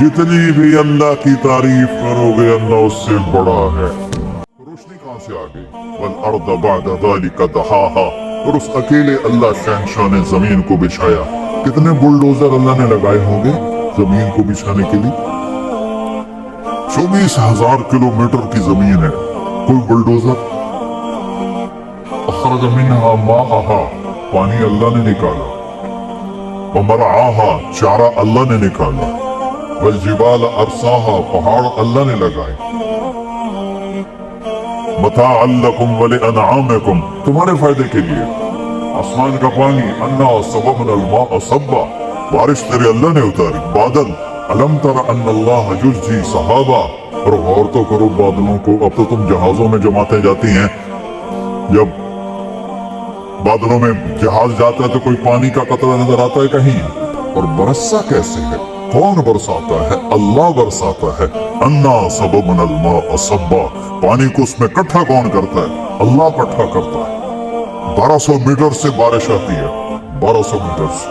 जितनी भी अल्लाह की तारीफ करोगे अल्लाह उससे बड़ा है। रोशनी कहां से आ गई? वल अर्द बअद ज़ालिका दहाहा, और उस अकेले अल्लाह शहंशाह ने जमीन को बिछाया। कितने बुलडोजर अल्लाह ने लगाए होंगे जमीन को बिछाने के लिए? 24,000 किलोमीटर की जमीन है, कोई बुलडोजर। अखरज मिन्हा माअहा, पानी अल्लाह ने निकाला। वमरआहा, चारा अल्लाह ने निकाला। वल्जिबाल अरसाहा, पहाड़ अल्लाह ने लगाए। मताअन लकुम वलिअनआमिकुम, तुम्हारे फायदे के लिए। आसमान का पानी, अन्ना सबबनल माअ सब्बा, बारिश तेरे अल्लाह ने उतारी। बादल, अलम तरा अन्नल्लाह युज़्जी सहाबा, और गौर तो करो बादलों को। अब तो तुम जहाजों में जमाते जाती हैं, जब बादलों में जहाज जाता है तो कोई पानी का कतरा नजर आता है कहीं? और बरसा कैसे है? कौन बरसाता है? अल्लाह बरसाता है। अन्ना सबबनल माअ सब्बा, पानी को उसमें इकट्ठा कौन करता है? अल्लाह इकट्ठा करता है। 1200 मीटर से बारिश आती है, 1200 मीटर से।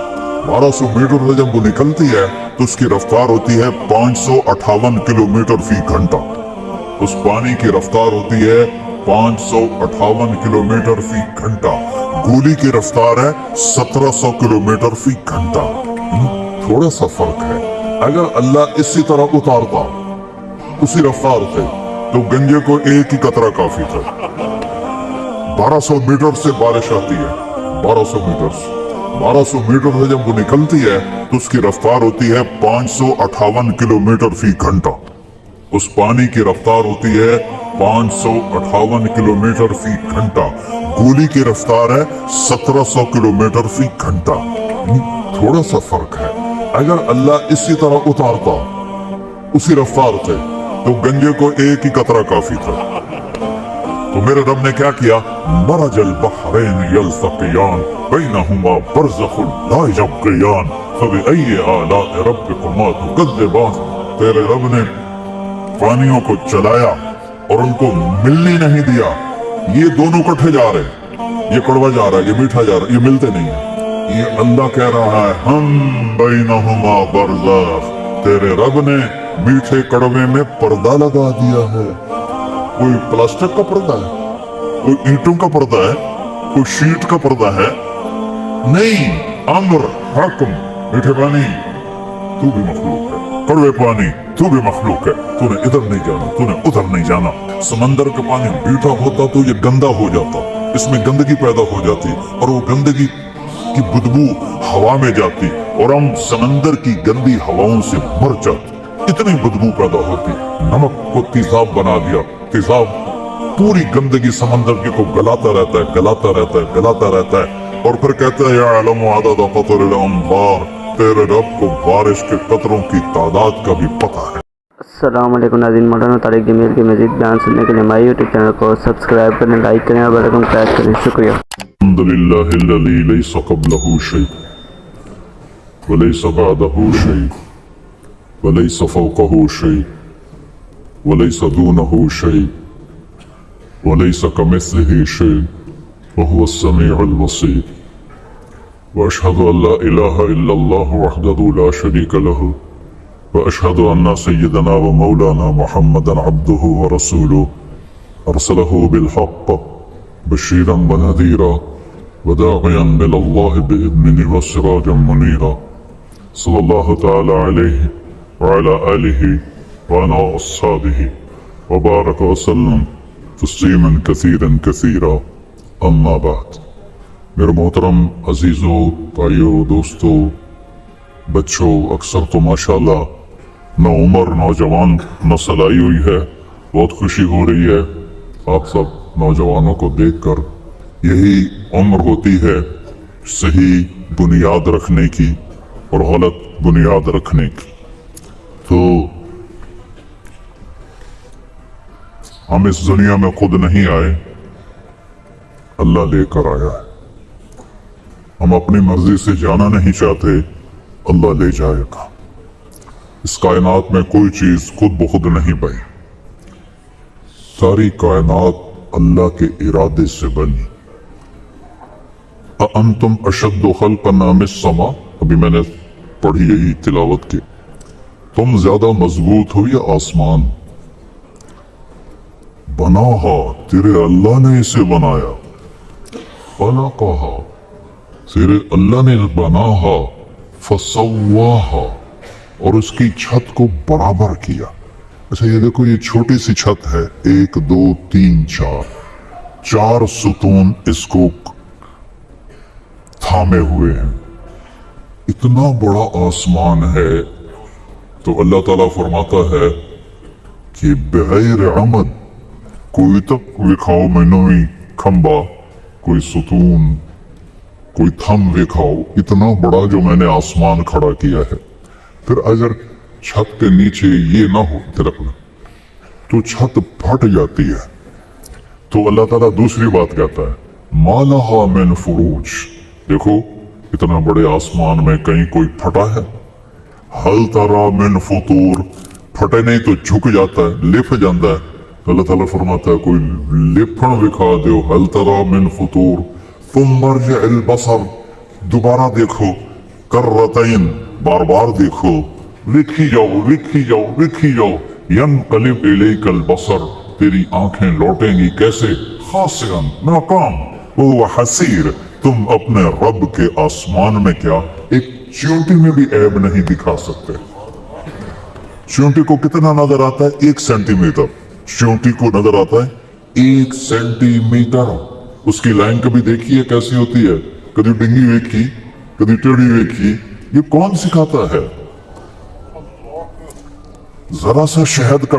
1200 मीटर से जब वो निकलती है तो उसकी रफ्तार होती है 558 किलोमीटर फी घंटा। उस पानी की रफ्तार होती है 558 किलोमीटर फी घंटा। गोली की रफ्तार है 1700 किलोमीटर फी घंटा। थोड़ा सा फर्क है। अगर अल्लाह इसी तरह उतारता उसी रफ्तार से तो गंजे को एक ही कतरा काफी था। 1200 मीटर से बारिश आती है, 1200 मीटर से। 1200 मीटर से जब वो निकलती है तो उसकी रफ्तार होती है 558 किलोमीटर फी घंटा। उस पानी की रफ्तार होती है 558 किलोमीटर फी घंटा। गोली की रफ्तार है 1700 किलोमीटर फी घंटा। थोड़ा सा फर्क है। अगर अल्लाह इसी तरह उतारता उसी रफ्तार से तो गंजे को एक ही कतरा काफी था। तो मेरे रब ने क्या किया? मरजल बहरैन यल्तक़ियान बैनहुमा बरज़ख़ुन ला यब्ग़ियान फ़बिअय्यि आलाइ रब्बिकुमा तुकज़्ज़िबान। तेरे रब ने पानियों को चलाया और उनको मिलने नहीं दिया। ये दोनों इकट्ठे जा रहे, ये कड़वा जा रहा है, ये मीठा जा रहा है, ये मिलते नहीं है। ये अल्लाह कह रहा है हम बैनहुमा बरज़ख़, तेरे रब ने मीठे कड़वे में पर्दा लगा दिया है। कोई प्लास्टिक का पर्दा है, कोई ईंटों का पर्दा है, कोई शीट का पर्दा है? नहीं, अम्र हुक्म। मीठे पानी तू भी मखलूक है, कड़वे पानी तू भी मखलूक है। तूने इधर नहीं जाना, तूने उधर नहीं जाना। समंदर का पानी मीठा होता तो ये गंदा हो जाता, इसमें गंदगी पैदा हो जाती और वो गंदगी की बदबू हवा में जाती और हम समंदर की गंदी हवाओं से मर जाते। इतनी बदबू पैदा होती। नमक को तेजाब बना दिया, तेजाब पूरी गंदगी समंदर की को गलाता रहता है, गलाता रहता है, गलाता रहता है। और फिर कहता है यअलमु अदद क़तरिल अंबार, तेरे रब को बारिश के कतरों की तादाद का भी पता है। अस्सलाम वालेकुम नाज़रीन, मौलाना तारिक जमील के मज़ीद बयान सुनने के लिए हमारे यूट्यूब चैनल को सब्सक्राइब करें, लाइक करें और बेल आइकन प्रेस करें। शुक्रिया। अल्हम्दुलिल्लाहिल्लज़ी लैसा क़ब्लहु शै व लैसा बअदहु शै व लैसा फ़ौक़हु शै व लैसा दूनहु शै व लैसा कमिस्लिहि शै व हुवा अस्समीउल बसीर। व अशहदु अल्ला इलाहा इल्लल्लाह वहदहु ला शरीका लहु व अशहदु अन्ना सय्यदना व मौलाना मुहम्मदन अब्दुहु व रसूलुहु अरसलहु बिल हक़्क़ बशीरन व नज़ीरा व दाഇयन इलल्लाहि बिइज़्निहि व सिराजन मुनीरा। सल्लल्लाहु तआला अलैहि व अला आलिहि व अला अस्हाबिहि व बारक व सल्लम तस्लीमन कसीरन कसीरा। अम्मा बाद। मेरे मोहतरम अजीज़ों, भाइयों, दोस्तों, बच्चों, अक्सर तो माशाल्लाह न उम्र नौजवान नस्ल आई हुई है। बहुत खुशी हो रही है आप सब नौजवानों को देखकर। यही उम्र होती है सही बुनियाद रखने की और गलत बुनियाद रखने की। तो हम इस दुनिया में खुद नहीं आए, अल्लाह लेकर आया है। हम अपनी मर्जी से जाना नहीं चाहते, अल्लाह ले जाएगा। इस कायनात में कोई चीज खुद ब खुद नहीं बनी, सारी कायनात अल्लाह के इरादे से बनी। अअंतुम अशद्दु खल्क़न अमिस समा, अभी मैंने पढ़ी यही तिलावत की। तुम ज्यादा मजबूत हो या आसमान? बनाहा, तेरे अल्लाह ने इसे बनाया। खलक़हा, तेरे अल्लाह ने बनाहा। फसव्वाहा, और उसकी छत को बराबर किया। अच्छा ये देखो, ये छोटी सी छत है, 1 2 3 4 सुतून इसको थामे हुए हैं। इतना बड़ा आसमान है, तो अल्लाह ताला फरमाता है कि बगैर अमद, कोई तक विखाओ मैनू ही खंबा, कोई सुतून, कोई थम विखाओ, इतना बड़ा जो मैंने आसमान खड़ा किया है। फिर अगर छत के नीचे ये ना हो दरख्त, तो छत फट जाती है। तो अल्लाह ताला दूसरी बात कहता है, मालहा मिन फुरूज, देखो इतना बड़े आसमान में कहीं कोई फटा है? हल तरा मिन फुतूर, फटे नहीं तो झुक जाता है, लिफ जाता है। तो अल्लाह ताला फरमाता है, कोई लिफन विखा दो, हल तरा मिन फुतूर। तुम मर्जिअल बसर, दोबारा देखो, कर्रतैन, बार बार देखो, लिखी जाओ लिखी जाओ लिखी जाओ। यनक़लिब इलैकल बसर, तेरी आंखें लौटेंगी कैसे? खासियन, नाकाम, वो हसीर, तुम अपने रब के आसमान में क्या एक चींटी में भी ऐब नहीं दिखा सकते। चींटी को कितना नजर आता है? 1 सेंटीमीटर। चींटी को नजर आता है 1 सेंटीमीटर। उसकी लाइन कभी देखी है कैसी होती है? कभी डिंगी वेखी, कभी टेढ़ी वेखी? ये कौन सिखाता है? जरा सा शहद का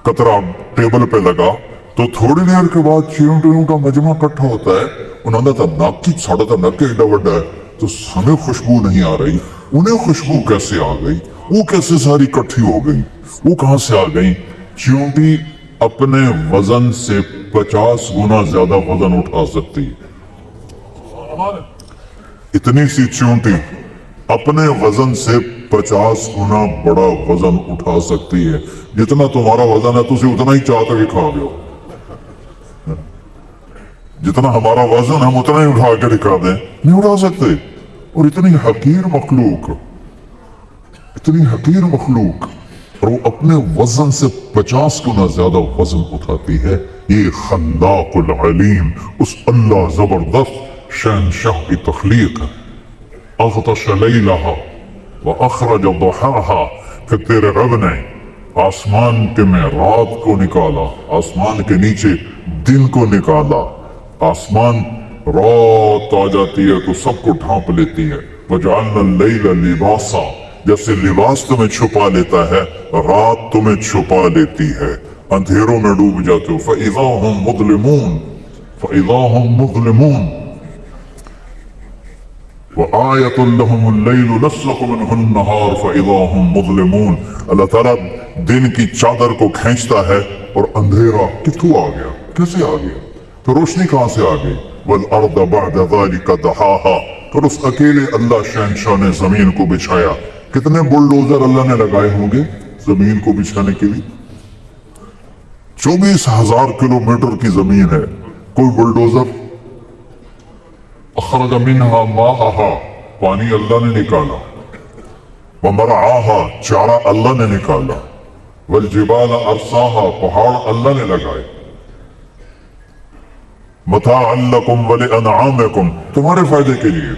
कतरा टेबल पे लगा तो थोड़ी देर के बाद चींटियों का मजमा इकट्ठा होता है। उन्होंने तो नक की साढ़ा तो नक एडा बड़ा है, तो हमें खुशबू नहीं आ रही, उन्हें खुशबू कैसे आ गई? वो कैसे सारी इकट्ठी हो गई? वो कहां से आ गई? चींटी अपने वजन से 50 गुना ज्यादा वजन उठा सकती है। इतनी सी चींटी अपने वजन से 50 गुना बड़ा वजन उठा सकती है। जितना तुम्हारा वजन है तुझे उतना ही चाहते कि खा लो। जितना हमारा वजन हम उतना ही उठा के दिखा दें, नहीं उठा सकते। और इतनी हकीर मखलूक, इतनी हकीर मखलूक, और वो अपने वजन से 50 गुना ज्यादा वजन उठाती है। ये खल्लाकुल अलीम, उस अल्लाह जबरदस्त शहनशाह की तख्लीक है। अग़तश लैलहा व अखरज दुहाहा, फिर तेरे रब ने आसमान के में रात को निकाला, आसमान के नीचे दिन को निकाला। आसमान रात आ जाती है तो सबको ढांप लेती है। वजअलना लैला लिबासा, जैसे लिबास तुम्हें छुपा लेता है, रात तुम्हें छुपा लेती है, अंधेरों में डूब जाते हो। फ़इज़ा हुम मुज़लिमून, फ़इज़ा हुम मुज़लिमून, वआयतुल लहुमुल लैलु नस्लखु मिन्हुन नहार फ़इज़ा हुम मुज़लिमून। अल्लाह ताला दिन की चादर को खींचता है और अंधेरा किथों आ गया, कैसे आ गया? तो रोशनी कहां से आ गई? वल अर्द बअद ज़ालिका दहाहा, फिर उस अकेले अल्लाह शहनशाह ने जमीन को बिछाया। कितने बुलडोजर अल्लाह ने लगाए होंगे जमीन को बिछाने के लिए? 24,000 किलोमीटर की जमीन है, कोई बुलडोजर। अखरज मिन्हा माहा, पानी अल्लाह ने निकाला। व मरआहा, चारा अल्लाह ने निकाला। वल जिबाल अरसाहा, पहाड़ अल्लाह ने लगाए। मताअन लकुम व लिअनआमिकुम, तुम्हारे फायदे के लिए।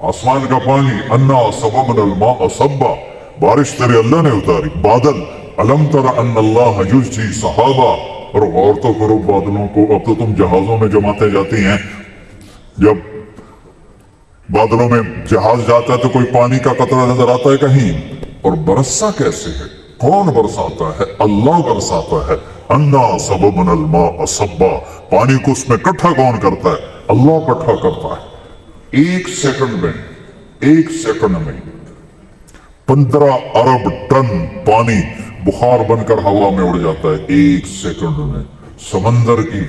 आसमान का पानी, अन्ना सबबनल माअ सब्बा, बारिश तेरे अल्लाह ने उतारी। बादल, अलम तरा अन्नल्लाह युज़्जी सहाबा, और गौर तो करो बादलों को। अब तो तुम जहाजों में जमाते जाती हैं, जब बादलों में जहाज जाता है तो कोई पानी का कतरा नजर आता है कहीं? और बरसा कैसे है? कौन बरसाता है? अल्लाह बरसाता है। अन्ना सबबनल माअ सब्बा, पानी को उसमें इकट्ठा कौन करता है? अल्लाह इकट्ठा करता है। 1 सेकंड में, 1 सेकंड में 15 अरब टन पानी बुखार बनकर हवा में उड़ जाता है। 1 सेकंड में समंदर की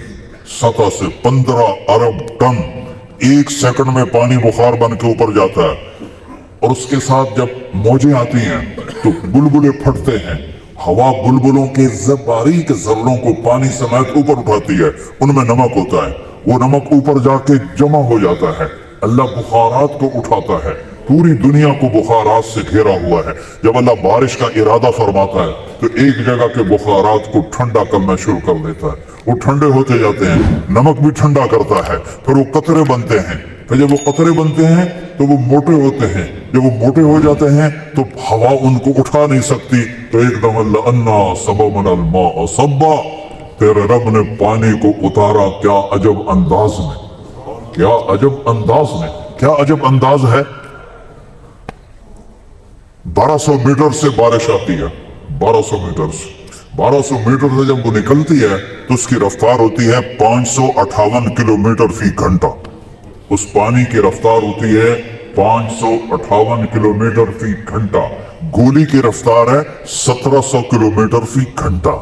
सतह से 15 अरब टन 1 सेकंड में पानी बुखार बन के ऊपर जाता है। और उसके साथ जब मौजें आती हैं तो बुलबुले फटते हैं। हवा बुलबुलों के बारीक जर्रों को पानी समेत ऊपर उठाती है। उनमें नमक होता है, वो नमक ऊपर जाके जमा हो जाता है। अल्लाह बुखारात को उठाता है, पूरी दुनिया को बुखारात से घेरा हुआ है। जब अल्लाह बारिश का इरादा फरमाता है तो एक जगह के बुखारात को ठंडा करना शुरू कर देता है, वो ठंडे होते जाते हैं। नमक भी ठंडा करता है, फिर वो कतरे बनते हैं, फिर जब वो कतरे बनते हैं तो वो मोटे होते हैं, जब वो मोटे हो जाते हैं तो हवा उनको उठा नहीं सकती, तो एकदम अल्लाह अन्ना सबबनल माअ सब्बा, तेरे रब ने पानी को उतारा क्या अजब अंदाज में, क्या अजब अंदाज में, क्या अजब अंदाज है। 1200 मीटर से बारिश आती है, 1200 मीटर से, 1200 मीटर से जब वो निकलती है तो उसकी रफ्तार होती है 558 किलोमीटर फी घंटा। उस पानी की रफ्तार होती है 558 किलोमीटर फी घंटा। गोली की रफ्तार है 1700 किलोमीटर फी घंटा।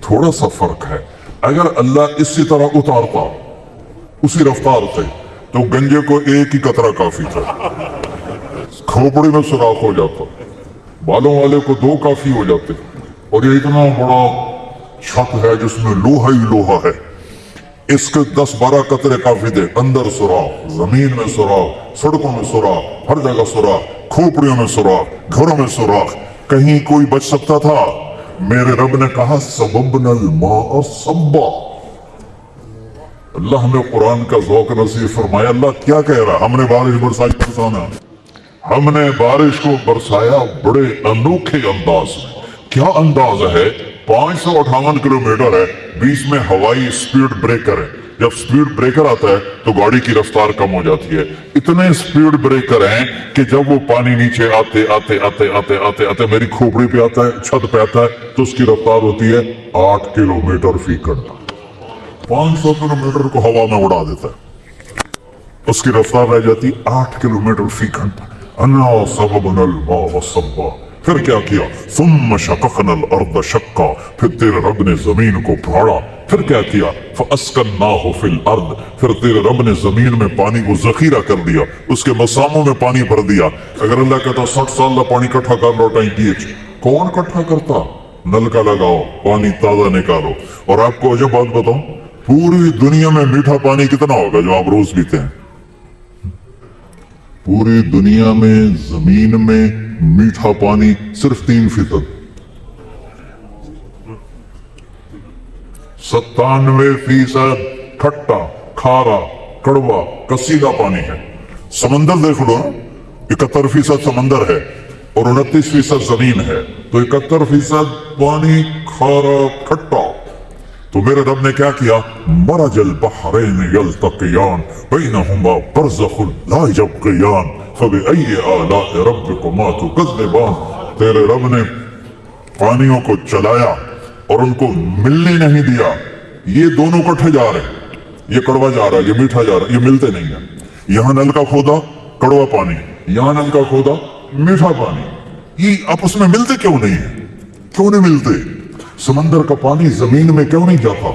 थोड़ा सा फर्क है। अगर अल्लाह इसी तरह उतारता उसी रफ्तार से तो गंजे को एक ही कतरा काफी था, खोपड़ी में सुराख हो जाता, बालों वाले को 2 काफी हो जाते। और ये इतना बड़ा छत है जिसमें लोहा ही लोहा है, इसके 10-12 कतरे काफी थे। अंदर सुराख, जमीन में सुराख, सड़कों में सुराख, हर जगह सुराख, खोपड़ियों में सुराख, घरों में सुराख, कहीं कोई बच सकता था? मेरे रब ने कहा सबबनल माअ सब्बा। अल्लाह ने कुरान का ज़ौक़ नसीब फरमाया। अल्लाह क्या कह रहा है? हमने बारिश बरसाई, बरसाना, हमने बारिश को बरसाया बड़े अनोखे अंदाज में। क्या अंदाज है? 558 किलोमीटर है, बीच में हवाई स्पीड ब्रेकर है। जब स्पीड ब्रेकर आता है तो गाड़ी की रफ्तार कम हो जाती है। इतने स्पीड ब्रेकर हैं कि जब वो पानी नीचे आते आते आते आते आते आते मेरी खोपड़ी पे आता है, छत पे आता है, तो उसकी रफ्तार होती है 8 किलोमीटर फी घंटा। 500 किलोमीटर को हवा में उड़ा देता है, उसकी रफ्तार रह जाती 8 किलोमीटर फी घंटा। अन्ना सबबनल माअ सब्बा। फिर क्या किया? सुम्मा शक़क़नल अर्द शक्का, फिर तेरे रब ने जमीन को फाड़ा। फिर क्या किया? फ़अस्कन्नाहु फिल अर्द, फिर तेरे रब ने जमीन में पानी को जखीरा कर दिया, उसके मसामों में पानी भर दिया। अगर अल्लाह कहता 60 साल का पानी इकट्ठा कर लो टैंकी, कौन इकट्ठा करता? नल का लगाओ, पानी ताजा निकालो। और आपको अजब बात बताऊं, पूरी दुनिया में मीठा पानी कितना होगा जो आप रोज पीते हैं? पूरी दुनिया में जमीन में मीठा पानी सिर्फ 3%, 97% खट्टा, खारा, कड़वा, कसीदा पानी है। समंदर देख लो, 71% समंदर है और 29% जमीन है, तो 71% पानी खारा खट्टा। तो मेरे रब ने क्या किया? मरजल बहरैन यल्तक़ियान बैनहुमा बरज़ख़ुन ला यब्ग़ियान फ़बिअय्यि आलाइ रब्बिकुमा तुकज़्ज़िबान। तेरे रब ने पानियों को चलाया और उनको मिलने नहीं दिया। ये दोनों इकट्ठे जा रहे हैं, ये कड़वा जा रहा है, ये मीठा जा रहा है, ये मिलते नहीं है। यहाँ नल का खोदा कड़वा पानी, यहाँ नल का खोदा मीठा पानी, ये आपस में मिलते क्यों नहीं है? क्यों नहीं मिलते? समंदर का पानी जमीन में क्यों नहीं जाता?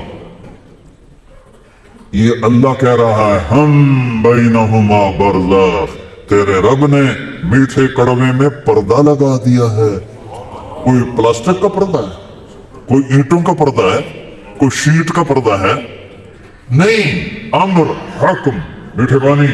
ये अल्लाह कह रहा है हम बैनहुमा बरज़ख़, तेरे रब ने मीठे कड़वे में पर्दा लगा दिया है। कोई प्लास्टिक का पर्दा है, कोई ईंटों का पर्दा है, कोई शीट का पर्दा है? नहीं, अम्र हुक्म। मीठे पानी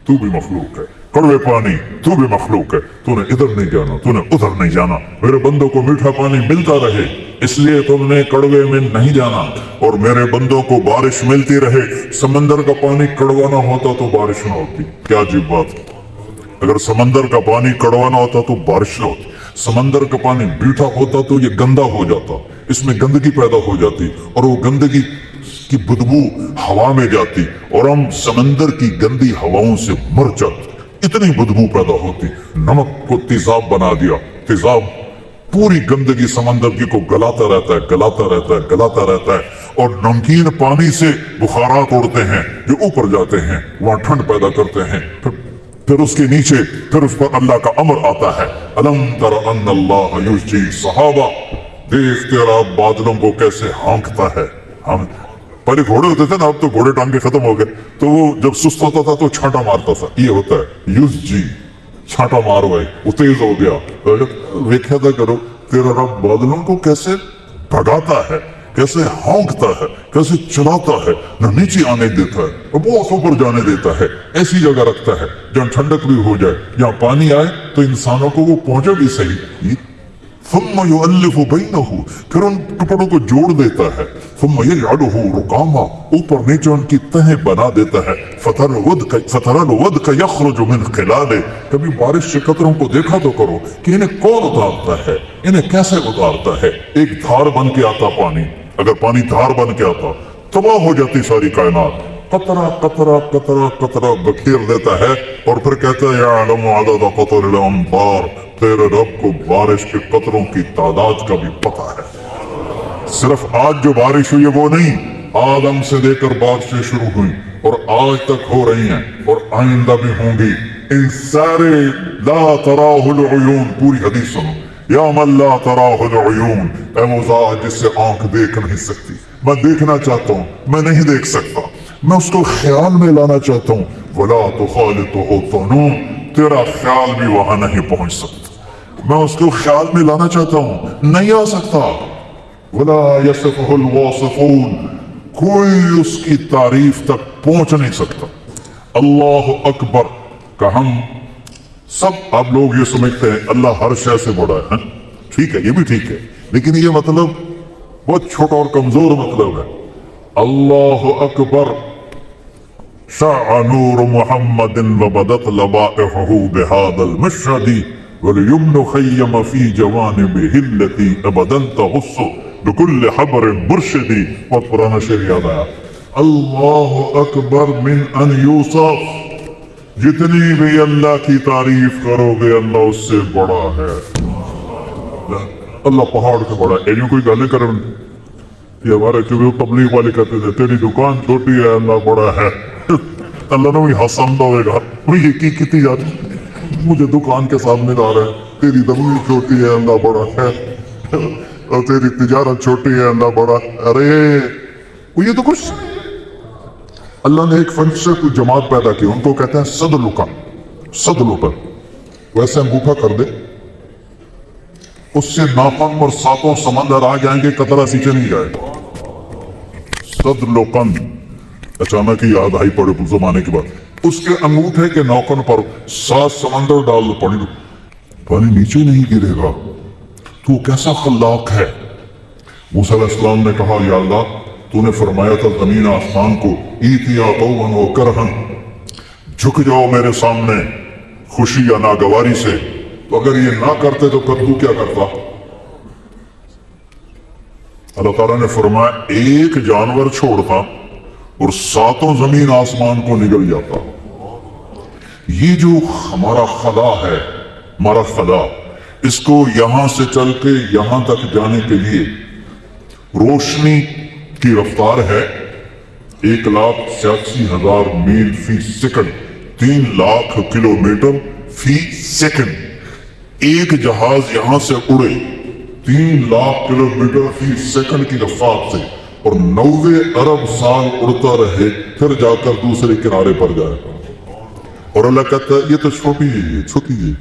तू भी मखलूक है, कड़वे पानी तू भी मखलूक है। तूने इधर नहीं जाना, तूने उधर नहीं जाना। मेरे बंदों को मीठा पानी मिलता रहे, इसलिए तुमने कड़वे में नहीं जाना, और मेरे बंदों को बारिश मिलती रहे। समंदर का पानी कड़वा ना होता तो बारिश ना होती। क्या अजीब बात। अगर समंदर का पानी कड़वा ना होता तो बारिश ना होती। समंदर का पानी मीठा होता तो ये गंदा हो जाता, इसमें गंदगी पैदा हो जाती, और वो गंदगी की बदबू हवा में जाती, और हम समंदर की गंदी हवाओं से मर जाते। इतनी बदबू पैदा होती। नमक को तेजाब बना दिया, तेजाब पूरी गंदगी समंदर की को गलाता रहता है, गलाता रहता है, गलाता रहता है। और नमकीन पानी से बुखारात उड़ते हैं जो ऊपर जाते हैं, वहां ठंड पैदा करते हैं। फिर उसके नीचे फिर उस पर अल्लाह का अमर आता है, अलम तर अन्नल्लाह युज़्जी सहाबा, देख तेरा बादलों को कैसे हाँकता है। हम पहले घोड़े होते थे ना, अब तो घोड़े टांग के खत्म हो गए, तो वो जब सुस्त होता था तो छांटा मारता था। ये होता है युज़्जी, छांटा मारो भाई, वो तेज हो गया। वेख्या था करो, तेरा रब बादलों को कैसे भगाता है, कैसे हौंकता है, कैसे चलाता है, न नीचे आने देता है और बहुत ऊपर जाने देता है, ऐसी जगह रखता है जहाँ ठंडक भी हो जाए, जहाँ पानी आए तो इंसानों को वो पहुंचे भी सही। ثم يؤلف بينه, फिर उन टुकड़ों को जोड़ देता है। ثم يجعله رقاما, ऊपर नीचे उनकी तहें बना देता है। فترى الودق يخرج من خلاله, कभी बारिश के कतरों को देखा तो करो कि इन्हें कौन उतारता है, इन्हें कैसे उतारता है। एक धार बन के आता पानी, अगर पानी धार बन के आता तबाह हो जाती सारी कायनात। कतरा कतरा कतरा कतरा बखेर देता है और फिर कहता है यअलमु अदद क़तरिल अम्तार, तेरे रब को बारिश के कतरों की तादाद का भी पता है। सिर्फ आज जो बारिश हुई है वो नहीं, आदम से लेकर बारिशें शुरू हुई और आज तक हो रही हैं और आइंदा भी होंगी। इन सारे ला तराहुल उयून, पूरी हदीस सुनो, या मन ला तराहुल उयून, ऐ वो ज़ात जिससे आंख देख नहीं सकती, मैं देखना चाहता हूँ, मैं नहीं देख सकता, मैं उसको ख्याल में लाना चाहता हूँ। वला तुखालितुहु ज़ुनून, तेरा ख्याल भी वहां नहीं पहुंच सकता, मैं उसको ख्याल में लाना चाहता हूँ, नहीं आ सकता। वला यसिफुहुल वासिफून, कोई उसकी तारीफ तक पहुंच नहीं सकता। अल्लाह अकबर का हम सब, आप लोग ये समझते हैं अल्लाह हर शय से बड़ा है, ठीक है, ये भी ठीक है, लेकिन ये मतलब बहुत छोटा और कमजोर मतलब है। अल्लाह अकबर शाअ नूर मुहम्मदिन व बदत लबाइहुहु बिहादल मशहदी वलयुम्नु खय्यम फी जवानिबिहि अल्लती अबदन तहुस्सु बिकुल्लि हबरिन मुर्शिदी। बहुत पुराना शेर याद आया। अल्लाह अकबर मिन अन यूसफ, जितनी भी अल्लाह की तारीफ करोगे अल्लाह उससे बड़ा है। अल्लाह पहाड़ से बड़ा है, यूं कोई गाले कर ये हमारे क्योंकि तबलीग वाले कहते थे तेरी दुकान छोटी है अल्लाह बड़ा है। अल्लाह ने वही हसन होगा, वही की कितनी जाती, मुझे दुकान के सामने ला रहा है, तेरी दमनी छोटी है अल्लाह बड़ा है और तेरी तिजारत छोटी है अल्लाह बड़ा। अरे वो ये तो कुछ, अल्लाह ने एक फंड से कोई जमात पैदा की, उनको कहते हैं सदलुका, सदलुकर, वैसे अंगूठा कर दे, उससे नापन और सातों समंदर आ जाएंगे, कतरा सीखे नहीं जाएगा। सदलुकन, अचानक ही याद आई पड़े कुछ जमाने के बाद, उसके अंगूठे के नौकन पर 7 समंदर डाल दो, पानी नीचे नहीं गिरेगा। तू कैसा खल्लाक है। मूसा अलैहिस्सलाम ने कहा या अल्लाह, तूने फरमाया था जमीन आसमान को ईतिया तौवन व करहन, झुक जाओ मेरे सामने खुशी या नागवारी से, तो अगर ये ना करते तो फिर तू क्या करता। अल्लाह ताला ने फरमाया एक जानवर छोड़ता और 7 जमीन आसमान को निगल जाता। ये जो हमारा खला है, हमारा खला, इसको यहां से चल के यहां तक जाने के लिए रोशनी की रफ्तार है 1,86,000 मील फी सेकंड, 3 लाख किलोमीटर फी सेकंड। एक जहाज यहां से उड़े 3 लाख किलोमीटर फी सेकंड की रफ्तार से और 90 अरब साल उड़ता रहे, फिर जाकर दूसरे किनारे पर जाएगा। और अल्लाह कहता है ये तो छोटी है, छोटी है,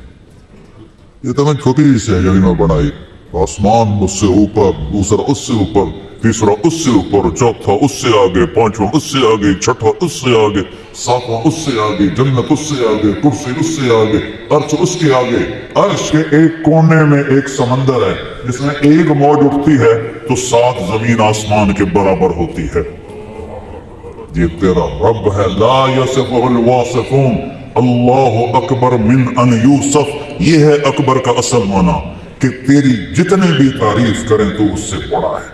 ये तो मैं छोटी से है मैं बनाई। आसमान मुझसे ऊपर, दूसरा उससे ऊपर, तीसरा उससे ऊपर, चौथा उससे आगे, पांचवा उससे आगे, छठा उससे आगे, सातवां उससे आगे, जन्नत उससे आगे, कुर्सी उससे आगे, अर्श उसके आगे। अर्श के एक कोने में एक समंदर है जिसमें एक मौज उठती है तो 7 जमीन आसमान के बराबर होती है। ये तेरा रब है। ला यसिफुहुल वासिफून, अल्लाह अकबर मिन अन यूसफ। ये है अकबर का असल माना कि तेरी जितने भी तारीफ करें तो उससे बड़ा है,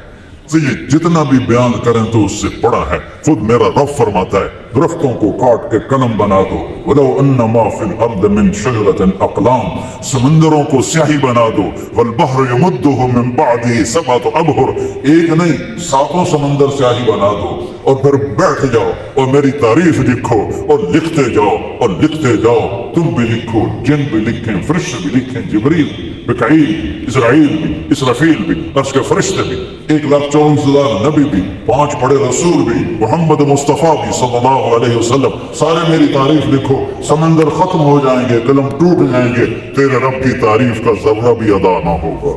तुझे जितना भी बयान करें तो उससे बड़ा है। खुद मेरा रब फरमाता है दरख्तों को काट के कलम बना दो, वलो अन्ना मा फिल अर्द मिन शजरतिन अक़लाम, समंदरों को स्याही बना दो, वल बहर यमुद्दुहु मिन बअदिही सबअतु अबहुर, एक नहीं 7 समंदर स्याही बना दो और फिर बैठ जाओ और मेरी तारीफ लिखो और लिखते जाओ और लिखते जाओ। तुम भी लिखो, जिन भी लिखें, फरिश्ते भी लिखें, जिब्रील, मिकाईल, इस्राईल भी, इसराफील भी, अर्श के फरिश्ते भी, 1,24,000 नबी भी, 5 बड़े रसूल भी, मोहम्मद मुस्तफा भी सल्लल्लाहु अलैहि वसल्लम, सारे मेरी तारीफ लिखो। समंदर खत्म हो जाएंगे, कलम टूट जाएंगे, तेरे रब की तारीफ का जर्रा भी अदा ना होगा।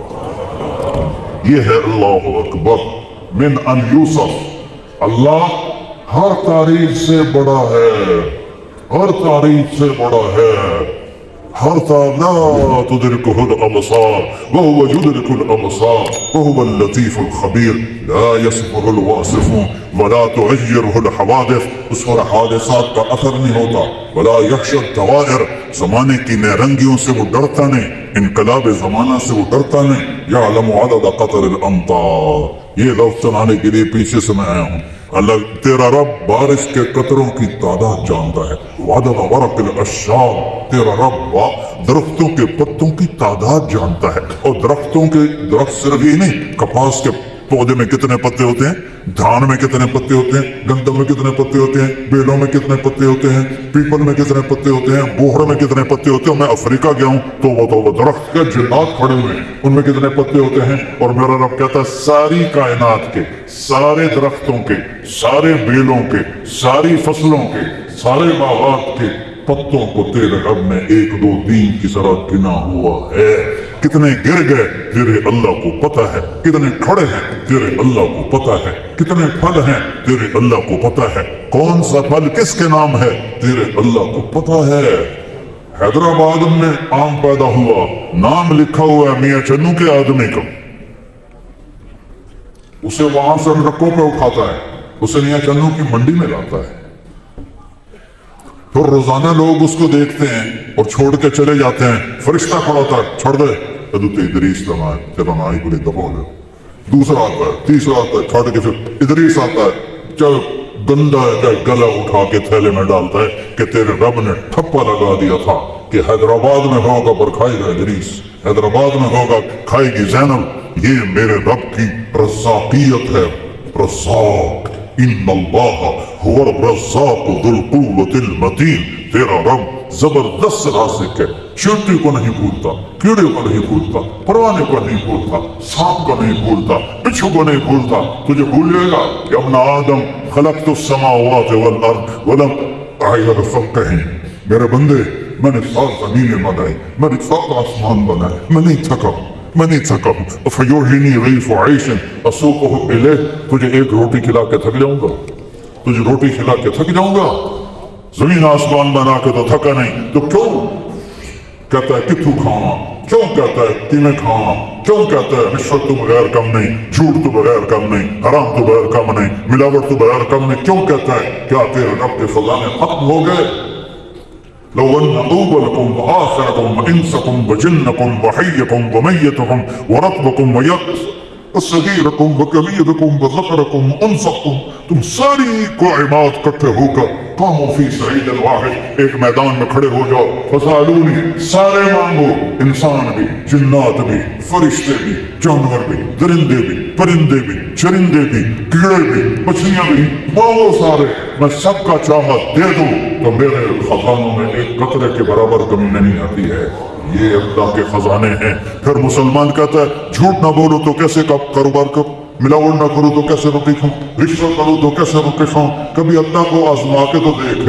ये है अल्लाह अकबर। من अन यूसफ। अल्लाह हर तारीफ से बड़ा है, हर तारीफ से बड़ा है। हर ला तुदरिकुहुल अबसार वहुव युदरिकुल अबसार वहुवल लतीफुल खबीर। ला यस्बुहुल वासिफून वला तुगय्यिरुहुल हवादिस। उस पर हादिसात का असर नहीं होता। वला यख्शद दवाइर, जमाने की नरंगियों से वो डरता नहीं, इनकलाब जमाना से वो डरता नहीं। यअलमु अदद क़तरिल अमतार। ये लफ्ज़ चलाने के लिए पीछे से मैं आया हूँ। अल्लाह तेरा रब बारिश के कतरों की तादाद जानता है। वअदद वरक़िल अश्जार, तेरा रब दरख्तों के पत्तों की तादाद जानता है। और दरख्त सिर्फ ही नहीं, कपास के पौधे में कितने पत्ते होते हैं, धान में कितने पत्ते होते हैं, गंदम में कितने पत्ते होते हैं, बेलों में कितने पत्ते होते हैं, पीपल में कितने पत्ते होते हैं, बोहड़ में कितने पत्ते होते हैं। मैं अफ्रीका गया हूँ तो वो दरख्त के जिन्नात खड़े हुए हैं, उनमें कितने पत्ते होते हैं। और मेरा रब कहता है सारी कायनात के, सारे दरख्तों के, सारे बेलों के, सारी फसलों के, सारे बागात के पत्तों को तेरे रब ने 1 2 3 की तरह गिना हुआ है। कितने गिर गए तेरे अल्लाह को पता है, कितने खड़े हैं तेरे अल्लाह को पता है, कितने फल हैं तेरे अल्लाह को पता है, कौन सा फल किसके नाम है तेरे अल्लाह को पता है। हैदराबाद में आम पैदा हुआ, नाम लिखा हुआ है मियां चन्नू के आदमी का, उसे वहां से ट्रकों पे उठाता है, उसे मियां चन्नू की मंडी में लाता है। फिर रोजाना लोग उसको देखते हैं और छोड़ के चले जाते हैं। फरिश्ता खड़ा होता है, छोड़ दे इदरीस तेरा नाई को दबा ले। दूसरा आता है, तीसरा आता है, छोड़ के फिर इदरीस आता है, चल गंदा है, गला उठा के थैले में डालता है कि तेरे रब ने ठप्पा लगा दिया था कि हैदराबाद में होगा पर खाएगा इदरीस, हैदराबाद में होगा खाएगी ज़ैनब। ये मेरे रब की रज़्ज़ाक़ियत है। रज़्ज़ाक़ इन्नल्लाह हुवल रज़्ज़ाक़ु ज़ुल क़ुव्वतिल मतीन। तेरा रब जबरदस्त राज़िक़ है, चींटी को नहीं भूलता, कीड़े को नहीं भूलता, परवाने को नहीं भूलता, सांप को नहीं भूलता, बिच्छू को नहीं भूलता। तुझे भूल जाएगा कि अपना आदम खलक़तुस समावाति वल अर्द वलम अ'यद फ़क़्क़हिन। मेरे बंदे, मैंने 7 ज़मीनें बनाई, मैंने 7 आसमान बनाए, मैं नहीं थका हूँ। फ़युअ्ज़िनी रग़ीफ़ ऐशन असुक़ुहु इलैह। तुझे एक रोटी खिला के थक जाऊंगा, तुझे रोटी खिला के थक जाऊंगा। जमीन आसमान बना के तो थका नहीं, तो क्यों कहता है किथू खावा, क्यों कहता है तीने खावा, क्यों कहता है रिश्वत तो बगैर कम नहीं, झूठ तो बगैर कम नहीं, हराम तो बगैर कम नहीं, मिलावट तो बगैर कम नहीं, क्यों कहता है? क्या तेरे रब के खजाने खत्म हो गए? लौ अन्न अव्वलकुम व आखिरकुम व इंसकुम व जिन्नकुम व हय्यकुम व मय्यतकुम व रत्बकुम व सगीरकुम व कबीरकुम व ज़करकुम व उनसकुम, तुम सारी कायनात इकट्ठे होकर कामो फी सईदिल वाहिद, एक मैदान में खड़े हो जाओ। फसालूनी, सारे मांगो, इंसान भी, जिन्नात भी, फरिश्ते भी, जानवर भी, दरिंदे भी, परिंदे भी, चरिंदे भी, कीड़े भी, मछलियां भी, मांगो सारे, मैं सबका चाहत दे दूं तो मेरे खजानों में एक कतरे के बराबर कमी नहीं आती है। ये अल्लाह के खजाने हैं। फिर मुसलमान कहता है झूठ ना बोलो तो कैसे कारोबार करो, मिलावट ना करो तो कैसे रोटी खाऊं, रिश्वत करो तो कैसे रोटी खाऊं। कभी अल्लाह को आजमा के तो देख।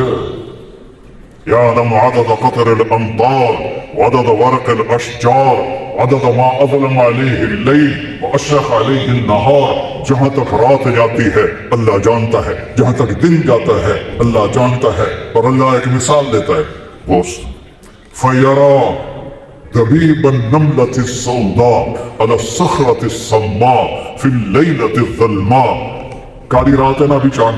याअलमु अदद क़तरिल अमतार वअदद वरक़िल अशजार वअदद मा अज़लम अलैहि लैल व अशरक़ अलैहि नहार। जहां तक रात जाती है अल्लाह जानता है, जहां तक दिन जाता है अल्लाह जानता है। और अल्लाह एक मिसाल देता है, वो फयरा दबीब अन्नमलति सौदा अला सखरति सम्मा फिल लैलति ज़ल्मा। काली रात है ना, अभी चांद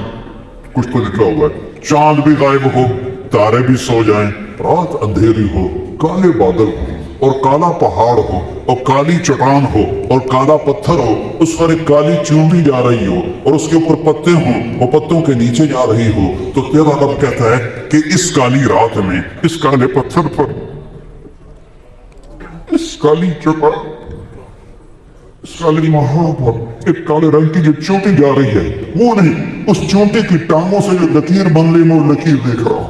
कुछ तो निकला हुआ है, चांद भी गायब हो, तारे भी सो जाएं, रात अंधेरी हो, काले बादल हो और काला पहाड़ हो और काली चट्टान हो और काला पत्थर हो, उस पर एक काली चींटी जा रही हो और उसके ऊपर पत्ते हो और पत्तों के नीचे जा रही हो, तो तेरा रब कहता है कि इस काली रात में, इस काले पत्थर पर, इस काली चट्टान, इस काली पहाड़ पर एक काले रंग की जो चींटी जा रही है, वो नहीं, उस चींटी की टांगों से जो लकीर बन रही, मैं लकीर देख रहा हूं,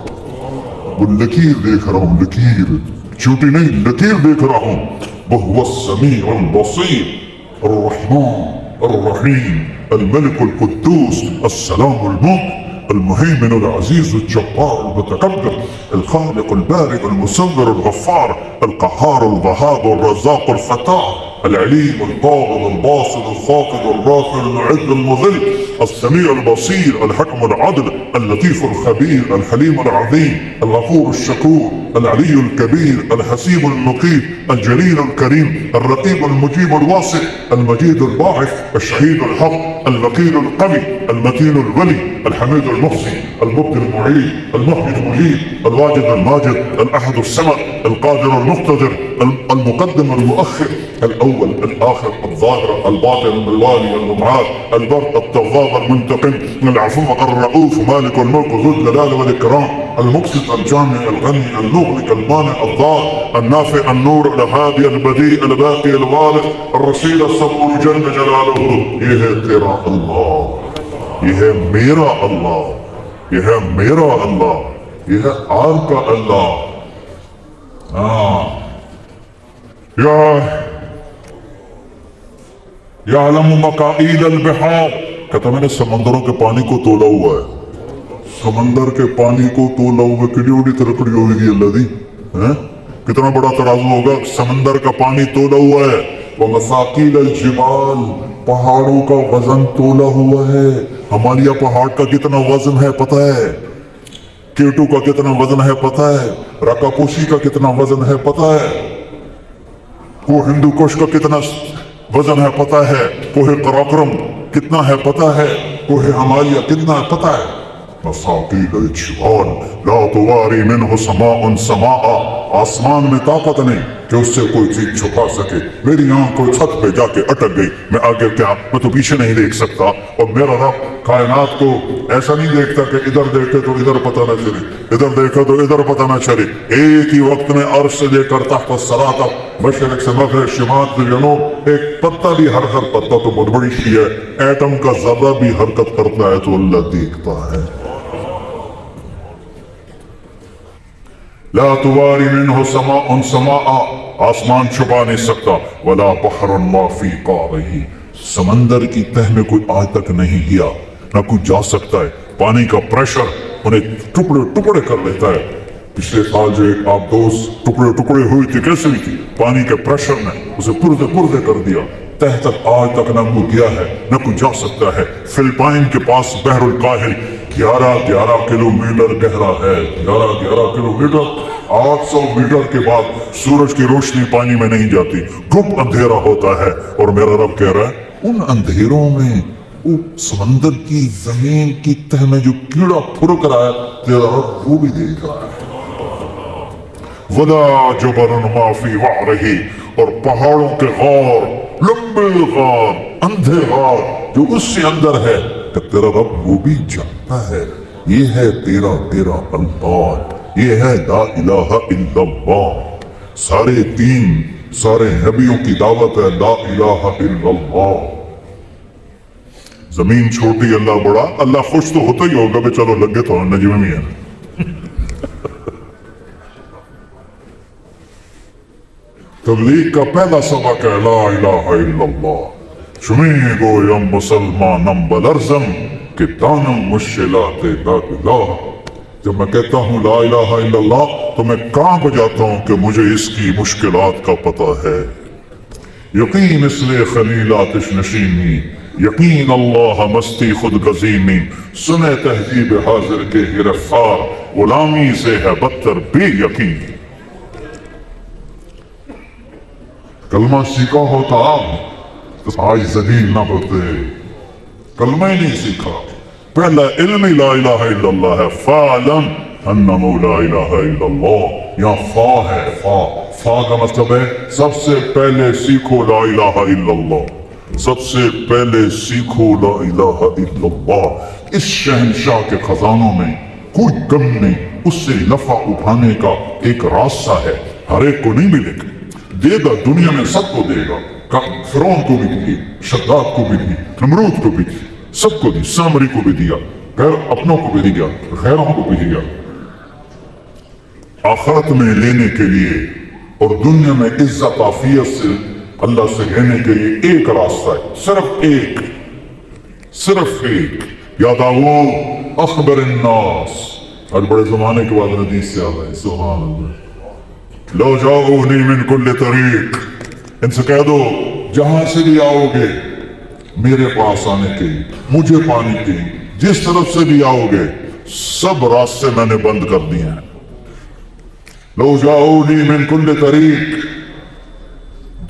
वो लकीर देख रहा हूं, लकीर, चींटी नहीं, लकीर देख रहा हूं। वहुव अस्समीउल बसीर अर्रहमान अर्रहीम अल-मलिकुल कुद्दूस अस्सलामुल मुल्क المهيمن العزيز الجبار المتكبر الخالق البارئ المصور الغفار القهار الوهاب الرزاق الفتاح العليم القابض الباسط الخافض الرافع المعز المذل السميع البصير الحكم العدل اللطيف الخبير الحليم العظيم الغفور الشكور العلي الكبير الحسيب المقيت الجليل الكريم الرقيب المجيب الواسع المجيد الباعث الشهيد الحق الوكيل القوي المتين الولي الحميد المحصي المبدي المعيد المحيي المجيد الواجد الماجد الأحد الصمد القادر المقتدر المقدم المؤخر الأول الآخر الظاهر الباطن الوالي المبعاد البر التواب المنتقم العفو الرؤوف مالك الملك ذو الجلال والإكرام المقسط الجامع الغني المغلق المانع الضار النافع النور الهادي البديع الباقي الوارث الرشيد الصبور جل جلاله. یہ ہے تیرا اللہ، یہ ہے میرا اللہ، یہ ہے میرا اللہ، یہ ہے آپ کا اللہ. یعلم مقاعید البحار، کہتا میں نے سمندروں کے پانی کو تولا ہوا ہے. سمندر کے پانی کو تولا ہوا کڑی اڑی ترکڑی ہوگی اللہ دی، کتنا بڑا ترازو ہوگا. سمندر کا پانی تولا ہوا ہے. ومثاقیل الجبال، پہاڑوں کا وزن تولا ہوا ہے. ہمالیہ پہاڑ کا کتنا وزن ہے پتہ ہے؟ کیٹو کا کتنا وزن ہے پتہ ہے؟ رکاپوشی کا کتنا وزن ہے پتہ ہے؟ وہ ہندو کوش کا کتنا وزن ہے پتہ ہے؟ کوہ قراقرم کتنا ہے پتہ ہے؟ کوہ ہمالیہ کتنا ہے پتہ ہے؟ مساقیل الجبال لا تواری منہ سماء سماء، آسمان میں طاقت نہیں کہ اس سے کوئی چیز چھپا سکے. میری آنکھ کوئی چھت پہ جا کے اٹک گئی، میں آگے کیا، میں تو پیچھے نہیں دیکھ سکتا. اور میرا رب کائنات کو ایسا نہیں دیکھتا کہ ادھر دیکھے تو ادھر پتہ نہ چلے، ادھر دیکھے تو ادھر پتہ نہ چلے. ایک ہی وقت میں عرش سے لے کر تحت الثری تک، مشرق سے مغرب، شمال سے جنوب، ایک پتا بھی حرکت، پتا تو بہت بڑی چیز ہے، ایٹم کا ذرہ بھی حرکت کرتا ہے تو اللہ دیکھتا ہے. لا تواری منہ سماء سماء، آسمان چھپا نہیں سکتا. ولا بحر ما فی قعرہ، سمندر کی تہ میں کوئی آج تک نہیں گیا، نہ کوئی جا سکتا ہے. پانی کا پریشر انہیں ٹکڑے ٹکڑے کر لیتا ہے. پچھلے سال جو ایک آپ دوست ٹکڑے ٹکڑے ہوئی تھی، کیسے ہوئی تھی؟ پانی کے پریشر نے اسے پردے پردے کر دیا. تہ تک آج تک نہ کوئی گیا ہے، نہ کوئی جا سکتا ہے. فلپائن کے پاس بحر الکاہل 11 کلومیٹر گہرا ہے. 11 کلومیٹر، 800 میٹر کے بعد سورج کی روشنی پانی میں نہیں جاتی، گپ اندھیرا ہوتا ہے. اور میرا رب کہہ رہا ہے ان اندھیروں میں سمندر کی زمین کی تہ میں جو کیڑا پھرک رہا ہے، تیرا رب وہ بھی دیکھ رہا ہے. ولا جبل ما فی وعرہ، اور پہاڑوں کے غار، لمبے غار، اندھے غار جو اس سے اندر ہے، کہ تیرا رب وہ بھی جانتا ہے. یہ ہے تیرا اللہ، یہ ہے لا الہ الا اللہ. سارے دین، سارے نبیوں کی دعوت ہے لا الہ الا اللہ. زمین چھوٹی اللہ بڑا، اللہ خوش تو ہوتا ہی ہوگا کہ چلو لگے تو نجم میں ہے. تبلیغ کا پہلا سبق ہے لا الہ الا اللہ. شمیگو یم مسلمانم بلرزم کہ دانم مشکلات لا الہ. جب میں کہتا ہوں لا الہ الا اللہ تو میں کانپ جاتا ہوں کہ مجھے اس کی مشکلات کا پتہ ہے. یقین مثل خلیل آتش نشینی، یقین اللہ مستی خود گزینی. سنے تہذیب حاضر کے گرفتار، غلامی سے ہے بدتر بے یقین. کلمہ سیکھا ہوتا تو آج ذلیل نہ ہوتے. کلمہ ہی نہیں سیکھا. پہلا علم لا الہ الا اللہ ہے. فَعْلَمْ أَنَّهُ لَا إِلَهَ إِلَّا اللَّهُ. یہاں فا ہے، فا کا مطلب ہے سب سے پہلے سیکھو لا الہ الا اللہ. سب سے پہلے سیکھو لا الہ الا اللہ. اس شہنشاہ کے خزانوں میں کوئی کم نہیں. اس سے نفع اٹھانے کا ایک راستہ ہے. ہر ایک کو نہیں ملے گا، دے گا دنیا میں سب کو دے گا. فرعون کو بھی دیے، شداد کو بھی دی، نمرود کو بھی دی، سب کو دی. سامری کو بھی دیا، غیر اپنوں کو بھی دیا، غیروں کو بھی دیا. آخرت میں لینے کے لیے اور دنیا میں عزت عافیت سے اللہ سے لینے کے لیے ایک راستہ ہے، صرف ایک، صرف ایک. یاد آؤ اخبر الناس. آج بڑے زمانے کے بعد حدیث سے آ رہا ہے. سبحان اللہ. لو جاؤنی من کل طریق، इनसे कह दो जहां से भी आओगे मेरे पास आने की, मुझे पाने की, जिस तरफ से भी आओगे सब रास्ते मैंने बंद कर दिए हैं। लो जाओनी मिन कुल्ले तरीक,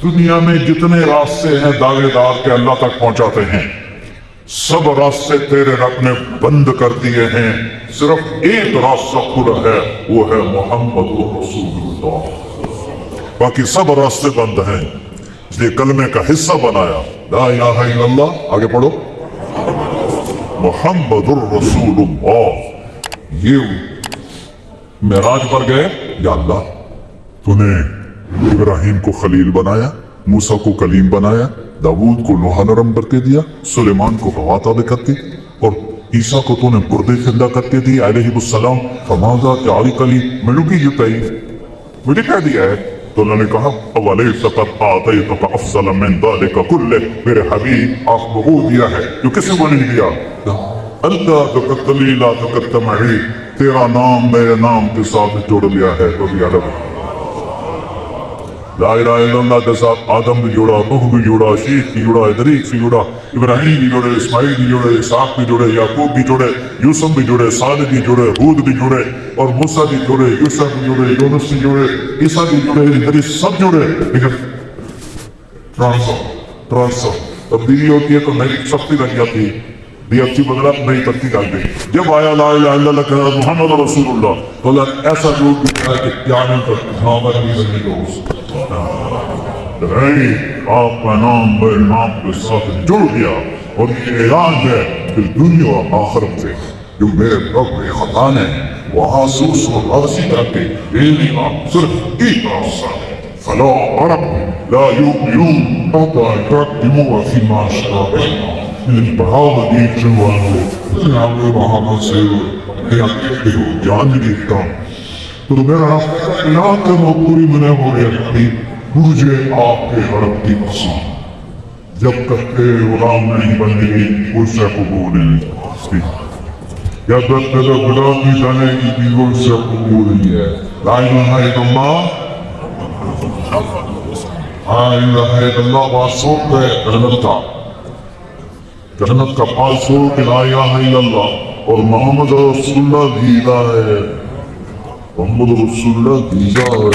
दुनिया में जितने रास्ते हैं दावेदार के अल्लाह तक पहुंचाते हैं, सब रास्ते तेरे रब ने बंद कर दिए हैं। सिर्फ एक रास्ता खुला है, वो है मोहम्मद रसूलुल्लाह। बाकी सब रास्ते बंद हैं, इसलिए कलमे का हिस्सा बनाया ला इलाहा इल्लल्लाह। आगे पढ़ो मोहम्मदुर रसूलुल्लाह। ये मेराज पर गए, या अल्लाह तूने इब्राहिम को खलील बनाया, मूसा को कलीम बनाया, दाऊद को लोहा नरम करके दिया, सुलेमान को हवा ताबे करके, और ईसा को तूने गुर्दे जिंदा करके दिए अलैहिस्सलाम। फमाज़ा जारी कली मिलूगी ये तई मुझे कह दिया है। तो उन्होंने कहा अवले सकत आते तो का अफसल मिन दालिका कुल्ले, मेरे हबीब आपको वो दिया है जो किसी को नहीं दिया। अल्लाह तो कतलीला तो कतमही, तेरा नाम मेरे नाम के साथ जोड़ लिया है। तो भी अरब ला इलाहा इल्लल्लाह के साथ आदम भी जोड़ा, नूह भी जोड़ा, शीख भी जोड़ा, इदरीस भी जोड़ा, इब्राहिम भी जोड़े, इस्माइल भी जोड़े, इसहाक भी जोड़े, याकूब भी जोड़े, यूसुफ भी जोड़े, सालिह भी जोड़े, हूद भी जोड़े, और मूसा भी जोड़े, यूसुफ भी जोड़े, यूनुस भी जोड़े, ईसा भी जोड़े, इदरीस सब जोड़े। लेकिन ट्रांसफर तब्दीली होती है तो नई सख्ती लग जाती है, भी अच्छी बदला नई तख्ती डाल दी। जब आया ला इलाहा इल्लल्लाह मुहम्मद रसूलुल्लाह, तो अल्लाह ऐसा जोड़ दिया कि क़यामत तक मोहम्मद भी बनी दोस्त नहीं, आपका नाम मेरे नाम के साथ जुड़ गया। और ये ऐलान है कि दुनिया और आखिरत से जो मेरे रब ने खता ने वहां से उस राशि करके मेरी आप सिर्फ एक रास्ता है। फला अरब ला युमिनून हत्ता युक़द्दिमू फीमा अशरका। बढ़ावा देख रहे हो वहां से जान भी देखता हूँ तो मेरा ना करो पूरी मना हो रही, मुझे आपके हरब की कसम, जब तक के गुलाम नहीं बनेगी उससे कबूल नहीं। जब तक गुलामी बनेगी कि उससे कबूल नहीं है। ला इलाहा इल्लल्लाह, ला इलाहा इल्लल्लाह वासुक है जन्नत का पासो कि ला इलाहा इल्लल्लाह और मोहम्मद रसूलुल्लाह भीगा है, मोहम्मद रसूलुल्लाह भीगा है।